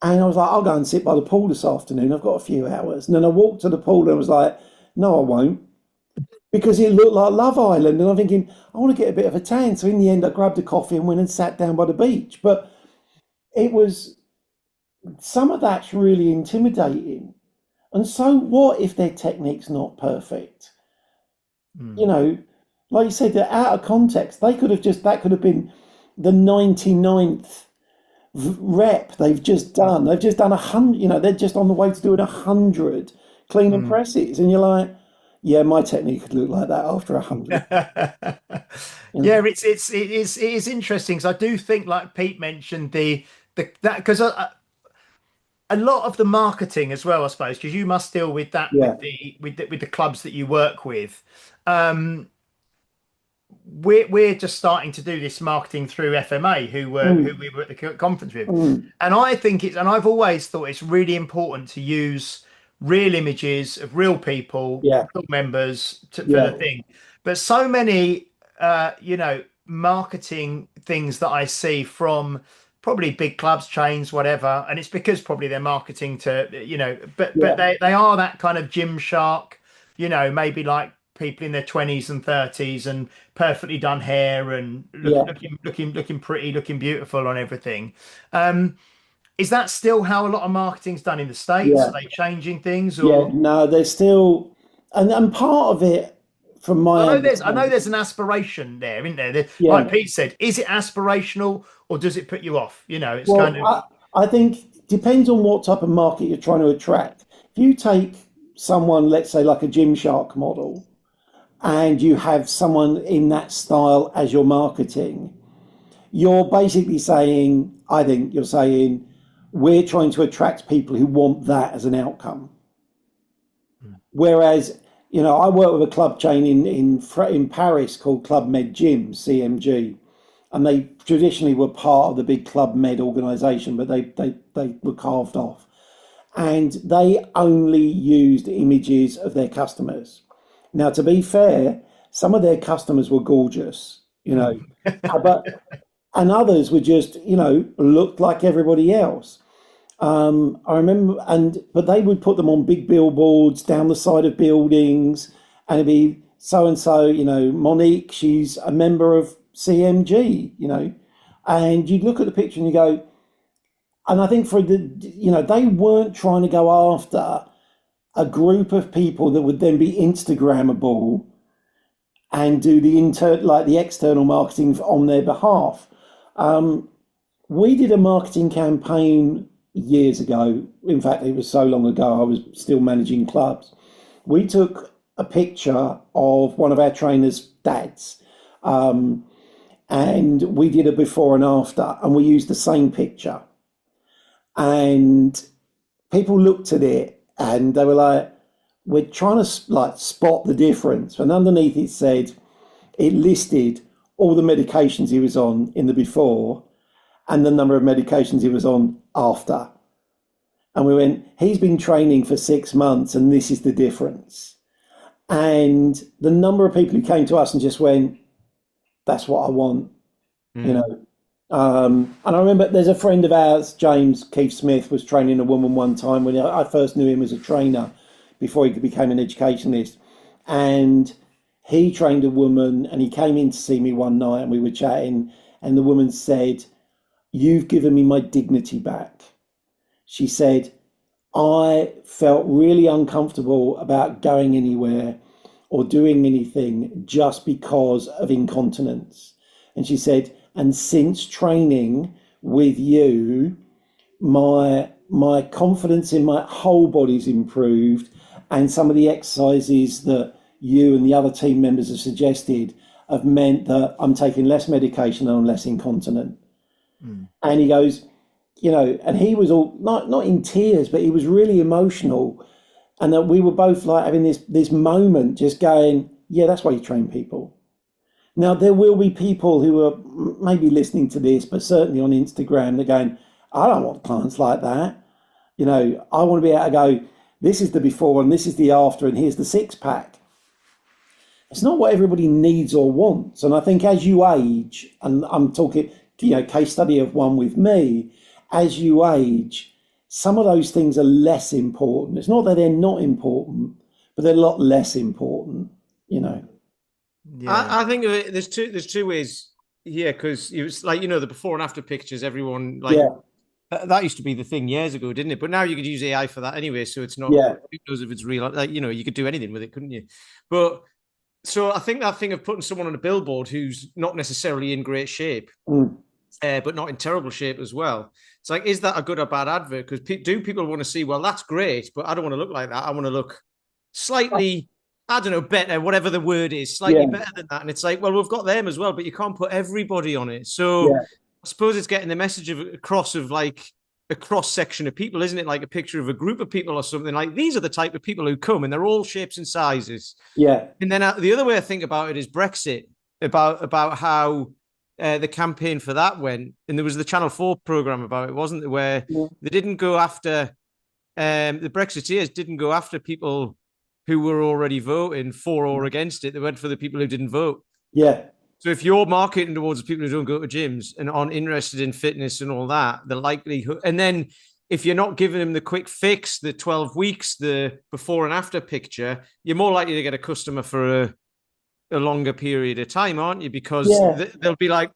and I was like, I'll go and sit by the pool this afternoon. I've got a few hours, and then I walked to the pool and I was like, no, I won't, because it looked like Love Island, and I'm thinking I want to get a bit of a tan. So in the end, I grabbed a coffee and went and sat down by the beach, but it was some of that's really intimidating. And so what if their technique's not perfect? You Mm. know, like you said, they're out of context. That could have been the 99th rep they've just done. They've just done 100, they're just on the way to doing 100 clean and Mm. presses. And you're like, yeah, my technique could look like that after 100. You Yeah, know? it is interesting because I do think, like Pete mentioned, the that because a lot of the marketing as well, I suppose, because you must deal with that Yeah. with the clubs that you work with. Um, we're just starting to do this marketing through FMA, who Mm, we were at the conference with, mm, and I've always thought it's really important to use real images of real people, Yeah, real members for the yeah, thing. But so many, marketing things that I see from probably big clubs, chains, whatever, and it's because probably they're marketing to, but yeah, they are that kind of Gymshark, maybe like people in their 20s and 30s and perfectly done hair and yeah, looking pretty, looking beautiful on everything. Um, is that still how a lot of marketing's done in the States? yeah, Are they changing things yeah. or? No, there's still, and part of it, from my I know understanding, there's an aspiration there, isn't there? yeah. Like Pete said, is it aspirational or does it put you off? It's kind Well, of. I think depends on what type of market you're trying to attract. If you take someone, let's say like a Gymshark model, and you have someone in that style as your marketing, you're basically saying, I think you're saying, we're trying to attract people who want that as an outcome. Whereas, I work with a club chain in Paris called Club Med Gym, CMG, and they traditionally were part of the big Club Med organisation, but they were carved off, and they only used images of their customers. Now, to be fair, some of their customers were gorgeous, but and others were just, looked like everybody else. I remember, but they would put them on big billboards down the side of buildings, and it'd be so and so, Monique, she's a member of CMG, and you'd look at the picture and you go, and I think they weren't trying to go after a group of people that would then be Instagrammable and do the external marketing on their behalf. We did a marketing campaign years ago. In fact, it was so long ago, I was still managing clubs. We took a picture of one of our trainers' dads, and we did a before and after, and we used the same picture. And people looked at it and they were like, we're trying to like spot the difference. And underneath it listed all the medications he was on in the before and the number of medications he was on after. And we went, he's been training for 6 months and this is the difference. And the number of people who came to us and just went, that's what I want, you know. And I remember there's a friend of ours, James Keith Smith, was training a woman one time when I first knew him as a trainer before he became an educationist. And he trained a woman and he came in to see me one night and we were chatting. And the woman said, you've given me my dignity back. She said, I felt really uncomfortable about going anywhere or doing anything just because of incontinence. And she said, and since training with you, my confidence in my whole body's improved, and some of the exercises that you and the other team members have suggested have meant that I'm taking less medication and I'm less incontinent. And he goes, and he was all not in tears, but he was really emotional. And that we were both like having this moment just going, yeah, that's why you train people. Now, there will be people who are maybe listening to this, but certainly on Instagram, they're going, I don't want clients like that. I want to be able to go, this is the before and this is the after, and here's the six pack. It's not what everybody needs or wants. And I think as you age, and I'm talking, case study of one with me, as you age, some of those things are less important. It's not that they're not important, but they're a lot less important. Yeah. I think there's two ways here, because it was like, the before and after pictures, everyone like Yeah, that used to be the thing years ago, didn't it? But now you could use AI for that anyway, so it's not, yeah, who knows if it's real. Like, you could do anything with it, couldn't you? But so I think that thing of putting someone on a billboard who's not necessarily in great shape, mm, but not in terrible shape as well. It's like, is that a good or bad advert? Because do people want to see, well, that's great, but I don't want to look like that. I want to look slightly, I don't know, better, whatever the word is, slightly yeah, better than that. And it's like, well, we've got them as well, but you can't put everybody on it. So yeah, I suppose it's getting the message across of like a cross section of people, isn't it? Like a picture of a group of people or something. Like, these are the type of people who come, and they're all shapes and sizes. yeah, And then the other way I think about it is Brexit, about how the campaign for that went. And there was the Channel 4 program about it, wasn't there, where yeah, they didn't go after the Brexiteers didn't go after people who were already voting for or against it. They went for the people who didn't vote. Yeah. So if you're marketing towards the people who don't go to gyms and aren't interested in fitness and all that, the likelihood, and then if you're not giving them the quick fix, the 12 weeks, the before and after picture, you're more likely to get a customer for a longer period of time, aren't you? Because Yeah. they'll be like,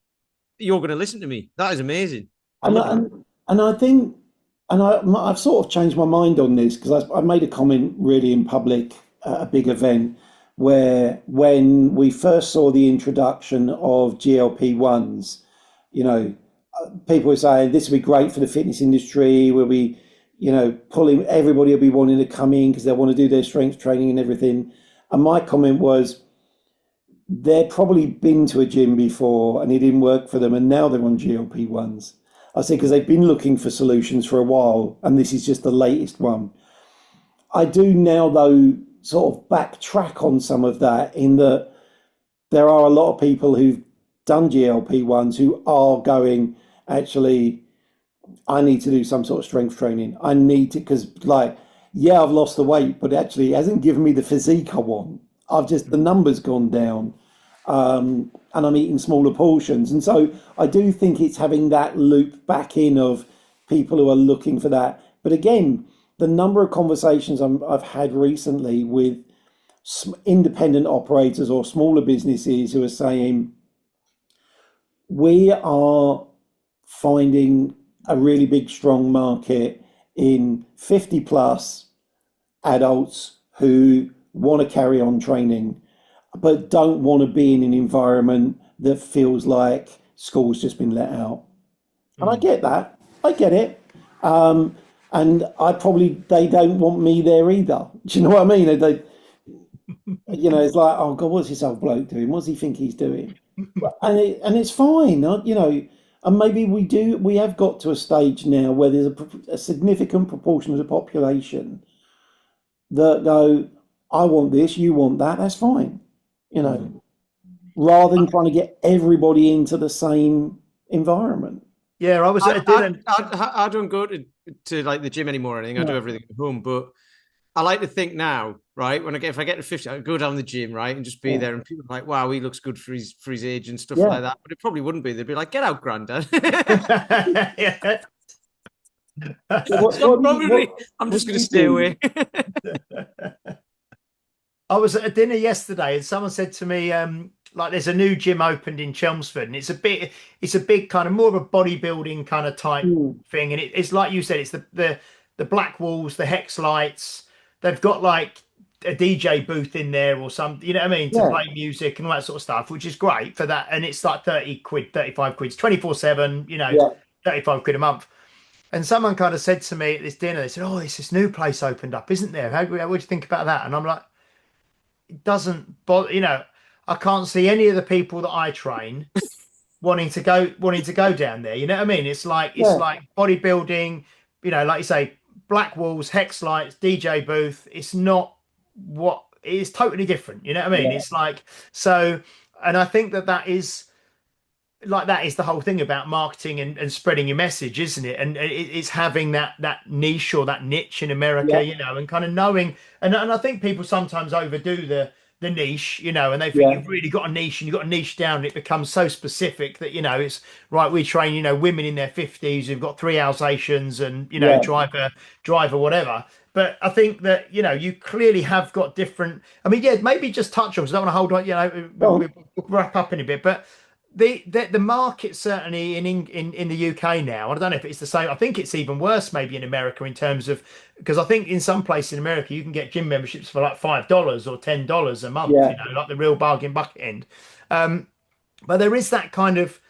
you're going to listen to me. That is amazing. I And love I, that. and I think, I've sort of changed my mind on this because I made a comment really in public at a big event where when we first saw the introduction of GLP-1s, you know, people were saying this would be great for the fitness industry. We'll be, pulling everybody will be wanting to come in because they want to do their strength training and everything. And my comment was, they'd probably been to a gym before and it didn't work for them, and now they're on GLP-1s. I said because they've been looking for solutions for a while, and this is just the latest one. I do now, though, sort of backtrack on some of that in that there are a lot of people who've done GLP-1s who are going, actually, I need to do some sort of strength training. I need to, because yeah, I've lost the weight, but actually it hasn't given me the physique I want. The numbers gone down, and I'm eating smaller portions. And so I do think it's having that loop back in of people who are looking for that. But again, the number of conversations I've had recently with independent operators or smaller businesses who are saying, we are finding a really big, strong market in 50 plus adults who want to carry on training, but don't want to be in an environment that feels like school's just been let out. And I get that. I get it. And they don't want me there either. Do you know what I mean? It's like, oh God, what's this old bloke doing? What's he think he's doing? And it's fine, and maybe we have got to a stage now where there's a significant proportion of the population that go, I want this, you want that, that's fine, rather than trying to get everybody into the same environment. Yeah, I was at a dinner. I don't go to like the gym anymore or anything. I do everything at home, but I like to think now, right? If I get to 50, I go down the gym, right, and just be there, and people are like, "Wow, he looks good for his age and stuff like that." But it probably wouldn't be. They'd be like, "Get out, granddad." Yeah. I'm just going to stay away. I was at a dinner yesterday, and someone said to me, like, there's a new gym opened in Chelmsford, and it's a big kind of more of a bodybuilding kind of type thing, and it's like you said, it's the black walls, the hex lights. They've got like a DJ booth in there or something, you know what I mean, to play music and all that sort of stuff, which is great for that. And it's like 30 quid, 35 quid, 24/7, 35 quid a month. And someone kind of said to me at this dinner, they said, "Oh, there's this new place opened up, isn't there? What do you think about that?" And I'm like, it doesn't bother, I can't see any of the people that I train wanting to go down there. You know what I mean? It's like bodybuilding, like you say, black walls, hex lights, DJ booth. It's not what it's totally different. You know what I mean? It's like so, and I think that is the whole thing about marketing and spreading your message, isn't it? And it's having that niche or that niche in America, and kind of knowing. And I think people sometimes overdo the niche, and they think you've really got a niche and you've got a niche down, and it becomes so specific that it's right. We train women in their 50s who've got 3 Alsatians and drive or whatever. But I think that you clearly have got different. I mean, maybe just touch on, because I don't want to hold on. We'll wrap up in a bit, but the market certainly in the UK now, I don't know if it's the same. I think it's even worse maybe in America in terms of, because I think in some places in America you can get gym memberships for like $5 or $10 a month, like the real bargain bucket end. But there is that kind of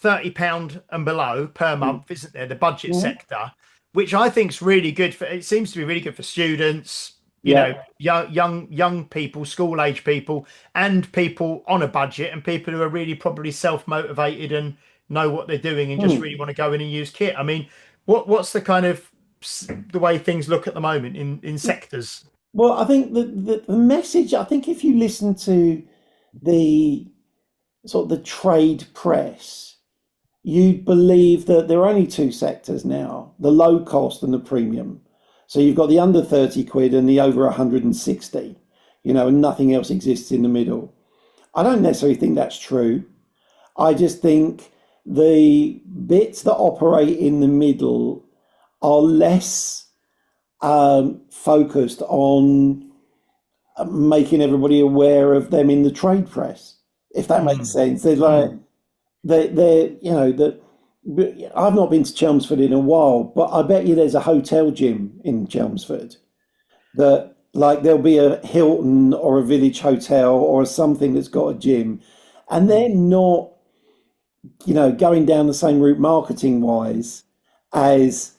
£30 and below per month, isn't there? The budget sector, which I think is really good for. It seems to be really good for students, young people, school age people, and people on a budget, and people who are really probably self-motivated and know what they're doing and just really want to go in and use kit. I mean, what's the kind of the way things look at the moment in sectors? Well, I think the message, I think if you listen to the sort of the trade press, you believe that there are only two sectors now, the low cost and the premium. So you've got the under 30 quid and the over 160, and nothing else exists in the middle. I don't necessarily think that's true. I just think the bits that operate in the middle are less focused on making everybody aware of them in the trade press, if that makes sense. They're like, that I've not been to Chelmsford in a while, but I bet you there's a hotel gym in Chelmsford that, like, there'll be a Hilton or a Village Hotel or something that's got a gym, and they're not, going down the same route marketing wise as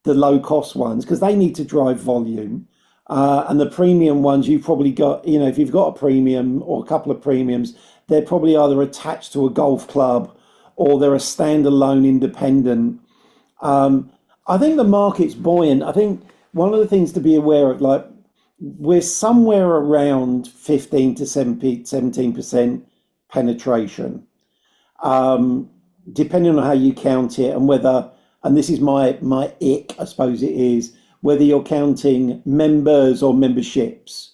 the low cost ones, because they need to drive volume. And the premium ones, you've probably got, if you've got a premium or a couple of premiums, they're probably either attached to a golf club or they're a standalone independent. I think the market's buoyant. I think one of the things to be aware of, like, we're somewhere around 15 to 17% penetration, depending on how you count it and whether, and this is my ick, I suppose it is, whether you're counting members or memberships.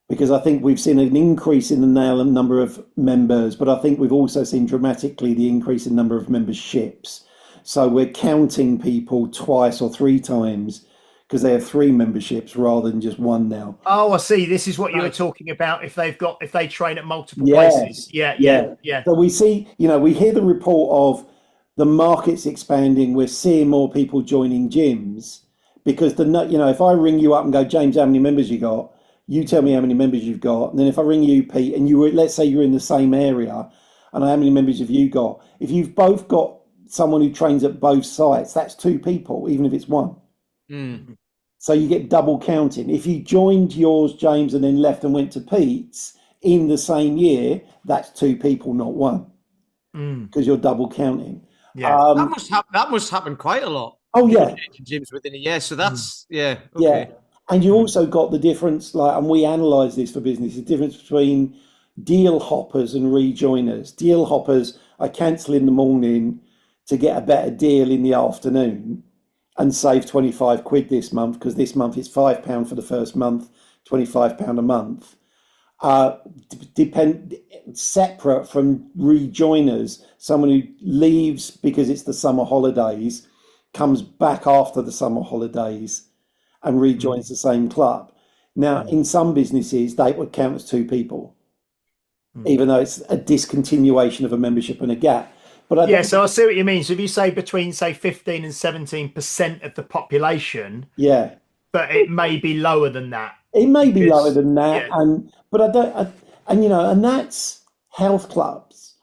Because I think we've seen an increase in the number of members, but I think we've also seen dramatically the increase in number of memberships. So we're counting people twice or three times because they have three memberships rather than just one now. Oh, I see. This is what you were talking about. If they train at multiple Yeah, places. Yeah. So we see, we hear the report of the market's expanding. We're seeing more people joining gyms because if I ring you up and go, James, how many members you got? You tell me how many members you've got. And then if I ring you, Pete, and let's say you're in the same area, and how many members have you got? If you've both got someone who trains at both sites, that's two people, even if it's one. So you get double counting. If you joined yours, James, and then left and went to Pete's in the same year, that's two people, not one, because you're double counting. Yeah, that must happen quite a lot. Oh yeah, gyms within a year. So that's okay. Yeah. And you also got the difference, and we analyze this for business, the difference between deal hoppers and rejoiners. Deal hoppers, I cancel in the morning to get a better deal in the afternoon and save 25 quid this month, because this month it's £5 for the first month, £25 a month. Separate from rejoiners, someone who leaves because it's the summer holidays, comes back after the summer holidays and rejoins the same club. Now, in some businesses, they would count as two people, even though it's a discontinuation of a membership and a gap. But so I see what you mean. So if you say between, say, 15 and 17% of the population, but it may be lower than that. It may be lower than that, and that's health clubs.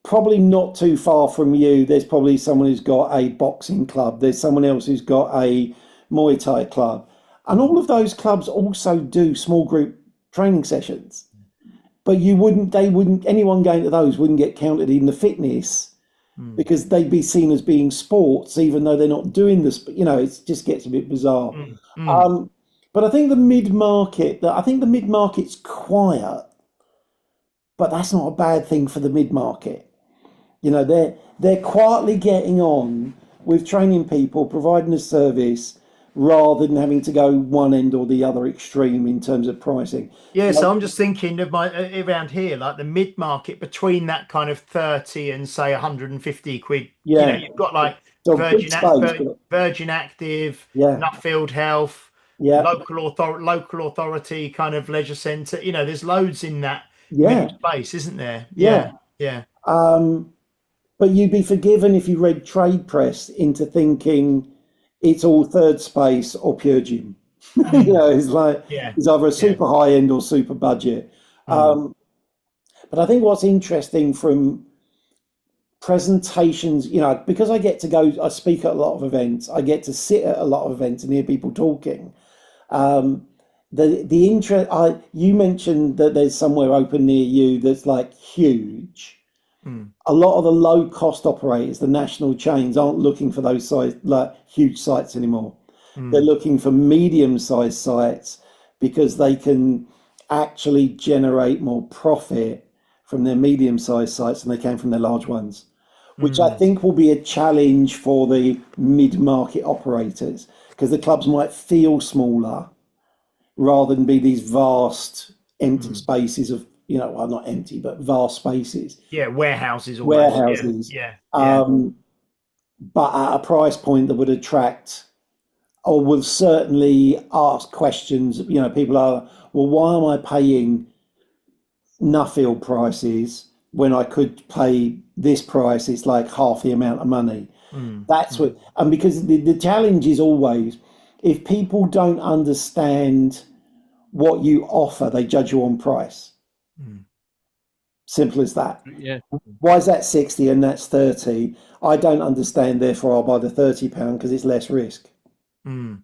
Probably not too far from you. There's probably someone who's got a boxing club. There's someone else who's got a Muay Thai club, and all of those clubs also do small group training sessions. But anyone going to those wouldn't get counted in the fitness because they'd be seen as being sports, even though they're not doing this. It just gets a bit bizarre. But I think the mid-market's quiet, but that's not a bad thing for the mid-market. They're quietly getting on with training people, providing a service, rather than having to go one end or the other extreme in terms of pricing. Yeah, so I'm just thinking of around here, like the mid-market between that kind of 30 and say 150 quid. Yeah. You've got like So Virgin Active, Nuffield Health, local authority kind of leisure centre. There's loads in that middle space, isn't there? Yeah. But you'd be forgiven if you read trade press into thinking it's all third space or pure gym. It's like it's either a super high end or super budget. But I think what's interesting from presentations, because I get to go, I speak at a lot of events, I get to sit at a lot of events and hear people talking. The interest, you mentioned that there's somewhere open near you that's like huge. A lot of the low cost operators, the national chains, aren't looking for those size, like huge sites anymore. They're looking for medium sized sites because they can actually generate more profit from their medium sized sites than they can from their large ones, which I think will be a challenge for the mid market operators. because the clubs might feel smaller rather than be these vast empty spaces of, well, not empty, but vast spaces, Yeah, warehouses almost. Yeah, warehouses, yeah, yeah. but at a price point that would attract or will certainly ask questions. People are, well, why am I paying Nuffield prices when I could pay this price? It's like half the amount of money. Mm, That's mm, what, and because the challenge is always, if people don't understand what you offer, they judge you on price. mm, Simple as that. Yeah. Why is that 60 and that's 30? I don't understand, therefore I'll buy the £30 because it's less risk. mm.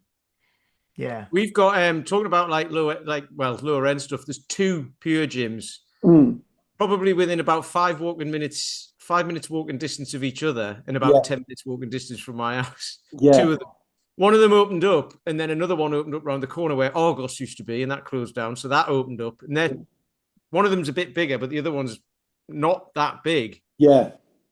Yeah. We've got talking about lower end stuff. There's two pure gyms, Mm, probably within about 5 minutes walking distance of each other, and about yeah, 10 minutes walking distance from my house. yeah, Two of them. One of them opened up, and then another one opened up around the corner where Argos used to be, and that closed down. So that opened up, and then one of them's a bit bigger, but the other one's not that big. yeah,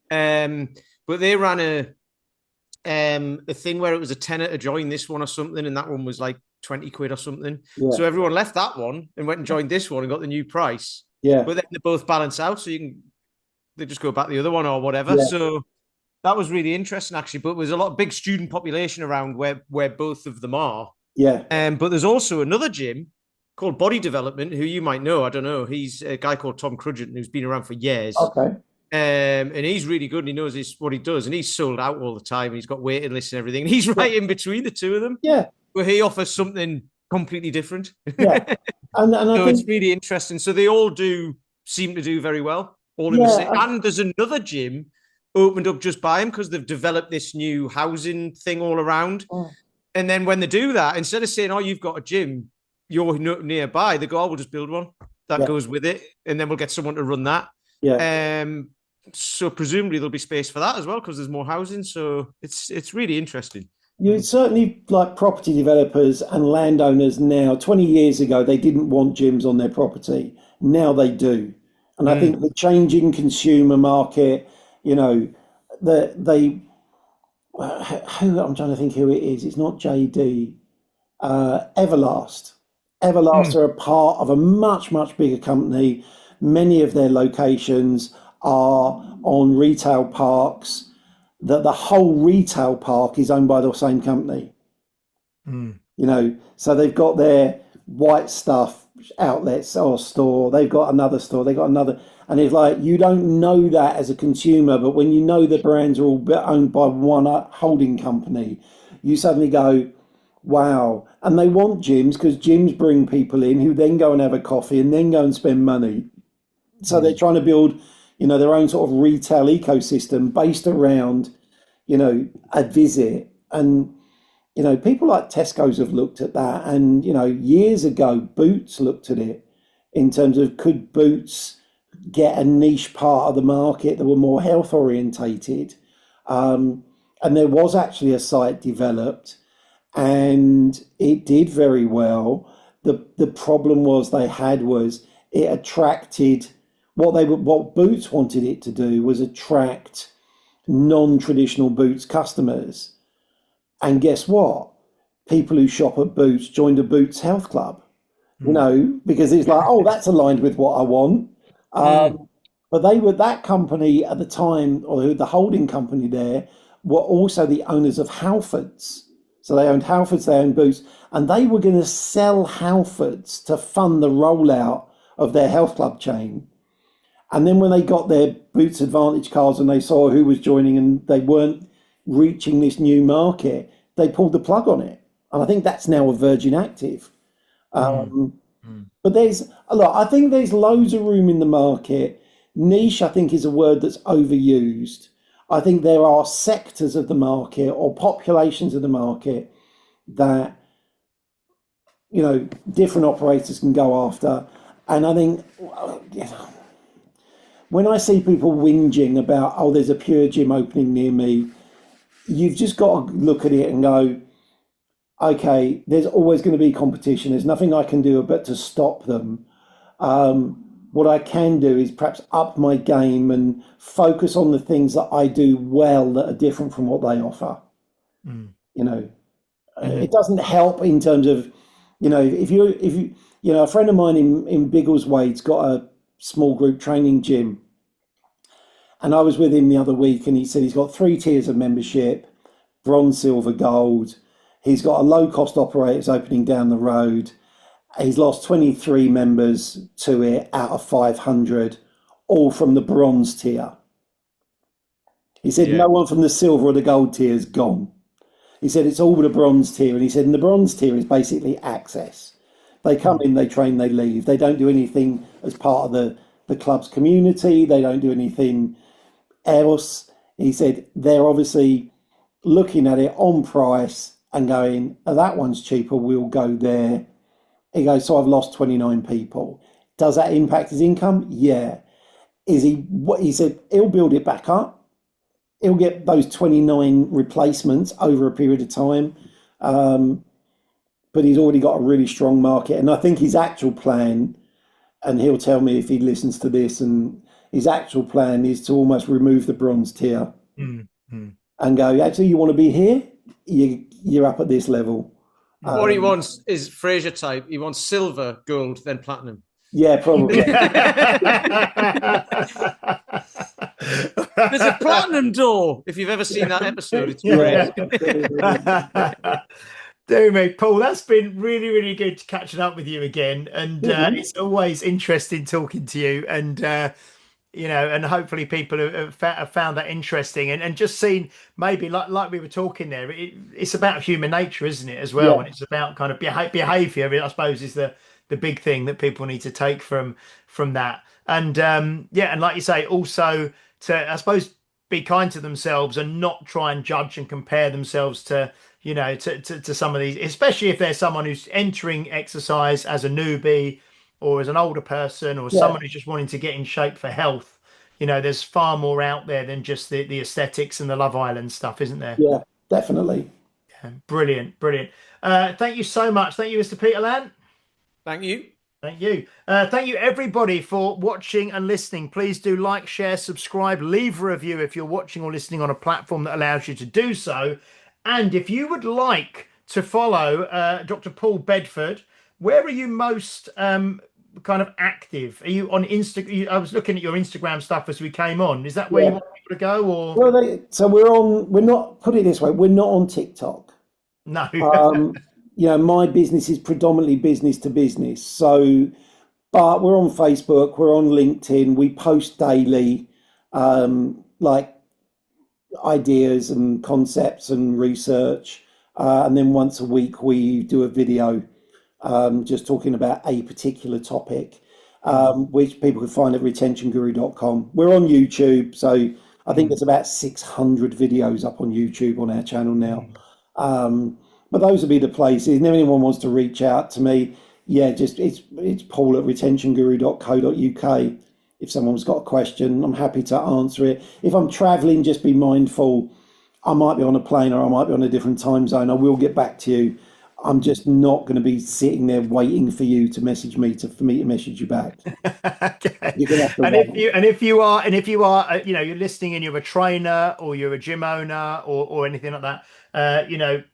Um, but they ran a thing where it was a tenner to join this one or something, and that one was like 20 quid or something. yeah, So everyone left that one and went and joined this one and got the new price. yeah, But then they both balance out, so they just go back the other one or whatever. yeah, So that was really interesting actually. But there's a lot of big student population around where both of them are. yeah. But there's also another gym called Body Development, who you might know. I don't know. He's a guy called Tom Crudgeon, who's been around for years. Okay. And he's really good and he knows what he does. And he's sold out all the time. And he's got waiting lists and everything. And he's right in between the two of them, Yeah, where he offers something completely different. yeah. And I So it's think, really interesting. So they all seem to do very well, all in the yeah, same. And there's another gym opened up just by him because they've developed this new housing thing all around. And then when they do that, instead of saying, "Oh, you've got a gym, you're nearby," they go, "Oh, we'll just build one that yeah, goes with it, and then we'll get someone to run that." yeah. So presumably there'll be space for that as well because there's more housing. So it's really interesting. You certainly, like property developers and landowners now, 20 years ago, they didn't want gyms on their property. Now they do. And I think the changing consumer market, you know, they, who, I'm trying to think who it is. It's not JD, Everlast. Everlast Mm. are a part of a much, much bigger company. Many of their locations are on retail parks, that the whole retail park is owned by the same company. Mm, So they've got their white stuff outlets or store, they've got another store, they've got another, and it's like you don't know that as a consumer, but when you know the brands are all owned by one holding company, you suddenly go, wow. And they want gyms because gyms bring people in who then go and have a coffee and then go and spend money. So they're trying to build, their own sort of retail ecosystem based around, a visit. And, people like Tesco's have looked at that. And, years ago, Boots looked at it in terms of could Boots get a niche part of the market that were more health orientated. And there was actually a site developed and it did very well. The problem was it attracted what Boots wanted it to do was attract non-traditional Boots customers. And guess what? People who shop at Boots joined a Boots health club, mm, because it's like, oh, that's aligned with what I want. Mm. But that company at the time, or the holding company there, were also the owners of Halfords. So they owned Halfords, they owned Boots, and they were going to sell Halfords to fund the rollout of their health club chain. And then when they got their Boots Advantage cards and they saw who was joining and they weren't reaching this new market, they pulled the plug on it. And I think that's now a Virgin Active. mm, But I think there's loads of room in the market. Niche, I think, is a word that's overused. I think there are sectors of the market or populations of the market that, different operators can go after. And I think, when I see people whinging about, oh, there's a pure gym opening near me, you've just got to look at it and go, okay, there's always going to be competition. There's nothing I can do but to stop them. What I can do is perhaps up my game and focus on the things that I do well that are different from what they offer. mm. You know, It doesn't help in terms of, a friend of mine in Biggleswade's got a small group training gym, and I was with him the other week, and he said he's got 3 tiers of membership: bronze, silver, gold. He's got a low cost operators opening down the road. He's lost 23 members to it out of 500, all from the bronze tier. He said Yeah. no one from the silver or the gold tier is gone. He said it's all the bronze tier. And he said, and the bronze tier is basically access. They come in, they train, they leave. They don't do anything as part of the club's community. They don't do anything else. He said they're obviously looking at it on price and going, oh, that one's cheaper, we'll go there. He goes, so I've lost 29 people. Does that impact his income? Yeah. Is he what he said, he'll build it back up. He'll get those 29 replacements over a period of time. But he's already got a really strong market. And I think his actual plan, and he'll tell me if he listens to this, and his actual plan is to almost remove the bronze tier and go, actually, you want to be here? You're up at this level. What he wants is Fraser type. He wants silver, gold, then platinum. Yeah, probably. There's a platinum door. If you've ever seen that episode, it's great. Do me, Paul. That's been really, really good catching up with you again, and it's always interesting talking to you. And and hopefully people have found that interesting, and just seen maybe like we were talking there. It's about human nature, isn't it, as well? Yeah. And it's about kind of behavior. I suppose is the big thing that people need to take from that. And and like you say, also to, I suppose, be kind to themselves and not try and judge and compare themselves to to some of these, especially if there's someone who's entering exercise as a newbie or as an older person or Yeah. someone who's just wanting to get in shape for health. There's far more out there than just the aesthetics and the Love Island stuff, isn't there? Yeah, definitely. Brilliant, brilliant. Thank you so much. Thank you, Mr. Peter Lant. Thank you. Thank you. Thank you, everybody, for watching and listening. Please do like, share, subscribe, leave a review if you're watching or listening on a platform that allows you to do so. And if you would like to follow Dr. Paul Bedford, where are you most kind of active? Are you on Instagram? I was looking at your Instagram stuff as we came on. Is that where you want people to go? Or Well, so we're not, put it this way, we're not on TikTok. no? My business is predominantly business to business. So, but we're on Facebook, we're on LinkedIn, we post daily, like ideas and concepts and research. And then once a week, we do a video just talking about a particular topic, which people can find at retentionguru.com. We're on YouTube. So I think there's about 600 videos up on YouTube on our channel now. But those would be the places. And if anyone wants to reach out to me, just it's Paul at retentionguru.co.uk. If someone's got a question, I'm happy to answer it. If I'm traveling, just be mindful. I might be on a plane or I might be on a different time zone. I will get back to you. I'm just not going to be sitting there waiting for you to message me for me to message you back. Okay. You're gonna have to And wait. if you are, you're listening and you're a trainer or you're a gym owner or anything like that,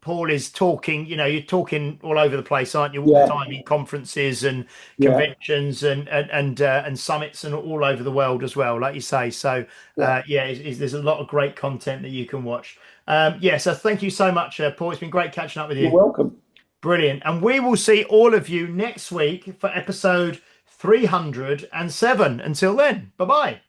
Paul is talking, you're talking all over the place, aren't you? All the time in conferences and conventions and summits and all over the world as well, like you say. So there's a lot of great content that you can watch. So thank you so much, Paul. It's been great catching up with you. You're welcome. Brilliant. And we will see all of you next week for episode 307. Until then, bye-bye.